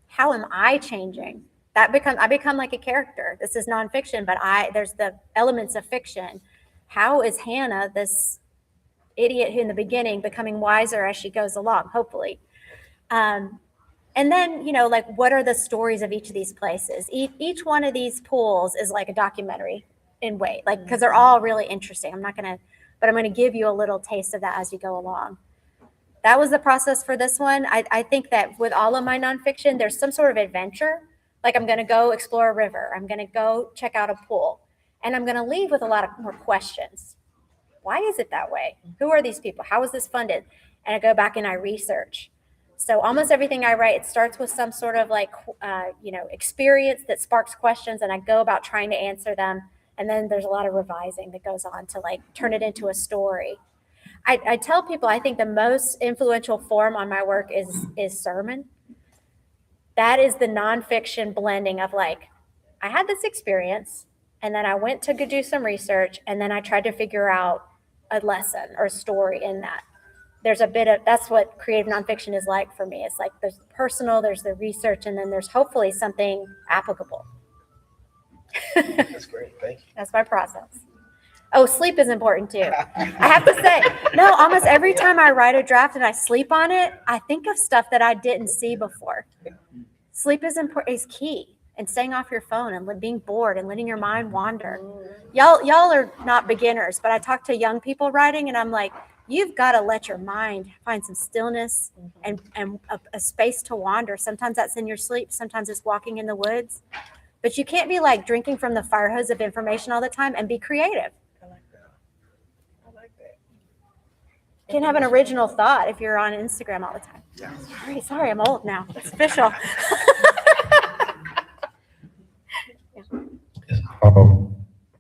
How am I changing? I become like a character. This is nonfiction, but there's the elements of fiction. How is Hannah, this idiot who in the beginning, becoming wiser as she goes along, hopefully? And then, like, what are the stories of each of these places? Each one of these pools is like a documentary in way, like, because they're all really interesting. I'm going to give you a little taste of that as you go along. That was the process for this one. I think that with all of my nonfiction, there's some sort of adventure. Like, I'm going to go explore a river. I'm going to go check out a pool. And I'm going to leave with a lot of more questions. Why is it that way? Who are these people? How is this funded? And I go back and I research. So almost everything I write, it starts with some sort of like, experience that sparks questions, and I go about trying to answer them. And then there's a lot of revising that goes on to like turn it into a story. I tell people I think the most influential form on my work is sermon. That is the nonfiction blending of like, I had this experience, and then I went to go do some research, and then I tried to figure out a lesson or a story in that. There's that's what creative nonfiction is like for me. It's like there's personal, there's the research, and then there's hopefully something applicable. That's great. Thank you. That's my process. Oh, sleep is important too. I have to say, no, almost every time I write a draft and I sleep on it, I think of stuff that I didn't see before. Sleep is key, and staying off your phone and being bored and letting your mind wander. Y'all are not beginners, but I talk to young people writing, and I'm like, you've got to let your mind find some stillness and a space to wander. Sometimes that's in your sleep. Sometimes it's walking in the woods. But you can't be like drinking from the fire hose of information all the time and be creative. You can't have an original thought if you're on Instagram all the time. Yeah. Sorry, I'm old now. It's official.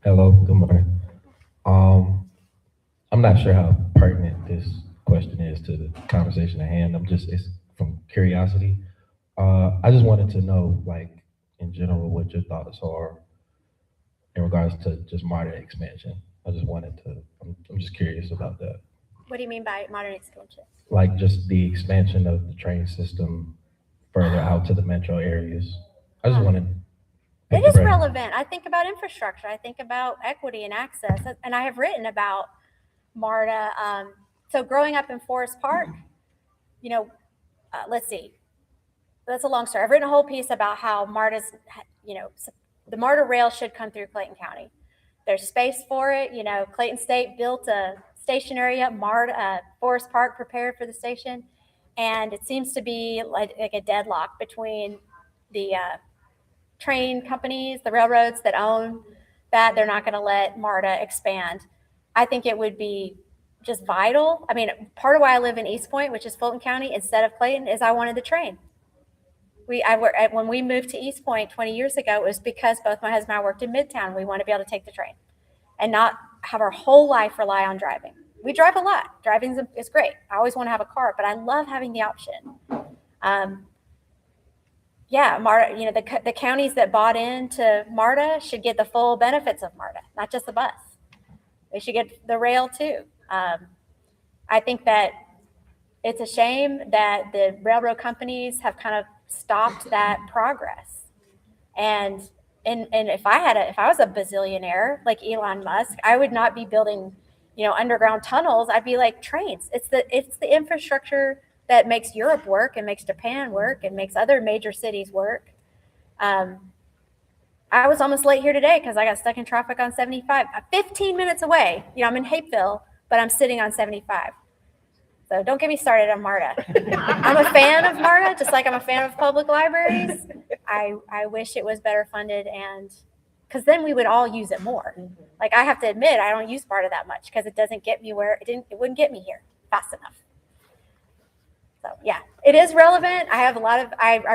Hello, good morning. I'm not sure how pertinent this question is to the conversation at hand. It's from curiosity. I just wanted to know, like, in general, what your thoughts are in regards to just modern expansion. I'm just curious about that. What do you mean by modern expansion? Like, just the expansion of the train system further out to the metro areas. I just wanted It is relevant. I think about infrastructure. I think about equity and access. And I have written about MARTA. So growing up in Forest Park, let's see. That's a long story. I've written a whole piece about how MARTA's, the MARTA rail should come through Clayton County. There's space for it. Clayton State built a station area. Forest Park prepared for the station. And it seems to be like a deadlock between the train companies, the railroads that own that. They're not going to let MARTA expand. I think it would be just vital. I mean, part of why I live in East Point, which is Fulton County, instead of Clayton, is I wanted the train. When we moved to East Point 20 years ago, it was because both my husband and I worked in Midtown. We want to be able to take the train and not have our whole life rely on driving. We drive a lot. Driving is great. I always want to have a car, but I love having the option. MARTA, the counties that bought into MARTA should get the full benefits of MARTA, not just the bus. They should get the rail too. I think that it's a shame that the railroad companies have kind of stopped that progress. And if I was a bazillionaire like Elon Musk, I would not be building, underground tunnels. I'd be like trains. It's the infrastructure that makes Europe work and makes Japan work and makes other major cities work. I was almost late here today because I got stuck in traffic on 75, 15 minutes away. I'm in Hapeville, but I'm sitting on 75. So don't get me started on MARTA. I'm a fan of MARTA, just like I'm a fan of public libraries. I wish it was better funded, and because then we would all use it more. Like, I have to admit, I don't use MARTA that much because it doesn't get me it wouldn't get me here fast enough. So yeah, it is relevant. I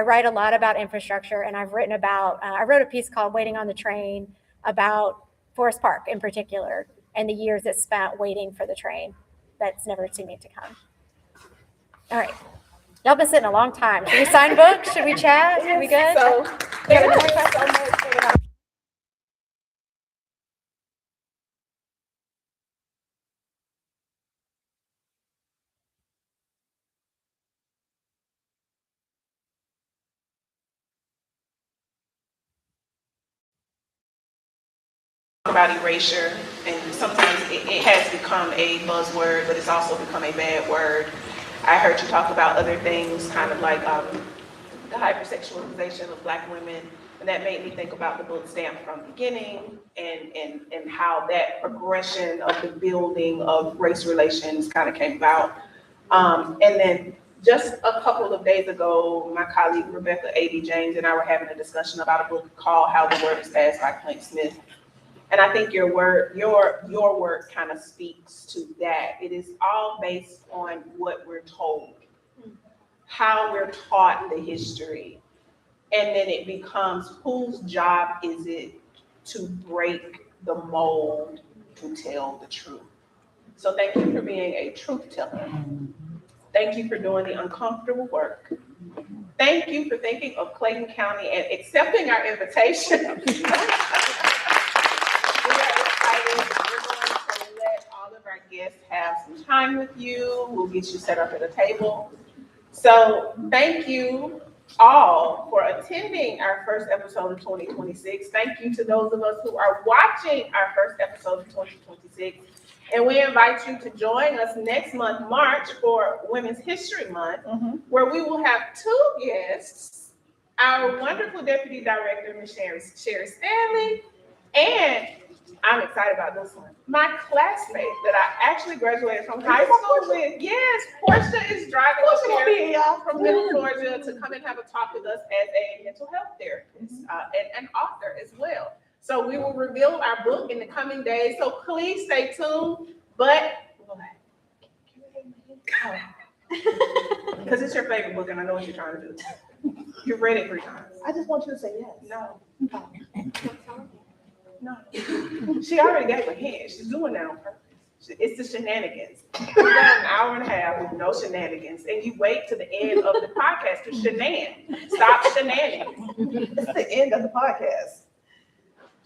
write a lot about infrastructure, and I've written about, I wrote a piece called Waiting on the Train about Forest Park in particular, and the years it spent waiting for the train that's never seeming to come. All right. Y'all been sitting a long time. Should we sign books? Should we chat? Are we good? So, Yeah, thank you so much for the about erasure, and sometimes it has become a buzzword, but it's also become a bad word. I heard you talk about other things, kind of like the hypersexualization of Black women, and that made me think about the book Stamped from Beginning, and how that progression of the building of race relations kind of came about. And then just a couple of days ago, my colleague Rebecca A.D. James and I were having a discussion about a book called How the Word is Passed by Clint Smith. And I think your work kind of speaks to that. It is all based on what we're told, how we're taught the history, and then it becomes whose job is it to break the mold to tell the truth. So thank you for being a truth teller. Thank you for doing the uncomfortable work. Thank you for thinking of Clayton County and accepting our invitation. We are excited. We're going to let all of our guests have some time with you. We'll get you set up at a table. So thank you all for attending our first episode of 2026. Thank you to those of us who are watching our first episode of 2026. And we invite you to join us next month, March, for Women's History Month, where we will have two guests, our wonderful Deputy Director, Ms. Sherry Stanley, and I'm excited about this one, my classmate that I actually graduated from high school with. Yes, Portia is driving us here from Middle Georgia to come and have a talk with us as a mental health therapist and an author as well. So we will reveal our book in the coming days. So please stay tuned. But because it's your favorite book, and I know what you're trying to do. You've read it 3 times. I just want you to say yes. No. No. She already gave a hint. She's doing that on purpose. It's the shenanigans. We got an hour and a half with no shenanigans, and you wait to the end of the podcast to shenan. Stop shenanigans. It's the end of the podcast.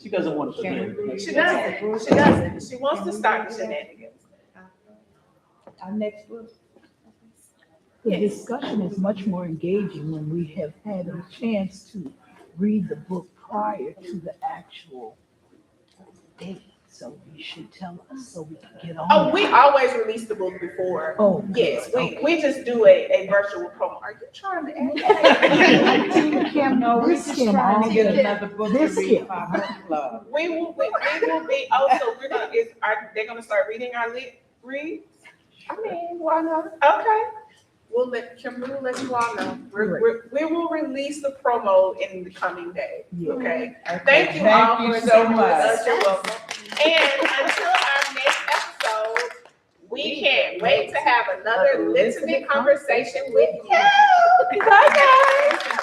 She doesn't want to. She doesn't. She doesn't. She wants to start the shenanigans. Our next book. The discussion is much more engaging when we have had a chance to read the book prior to the actual date, so you should tell us so we can get on. Oh, we always release the book before. Oh, Yes, good. we just do a virtual promo. Are you trying to add? Kim, no, we're This just Kim trying to get already- another book to this read Kim. for our book club. We will be also, they're gonna start reading our lit reads? I mean, why not? Okay. Kimberly will let you all know. We will release the promo in the coming days, okay? Thank you all for so joining much. us. You're welcome. And until our next episode, we can't wait to have another LITimate conversation with you. Bye, guys.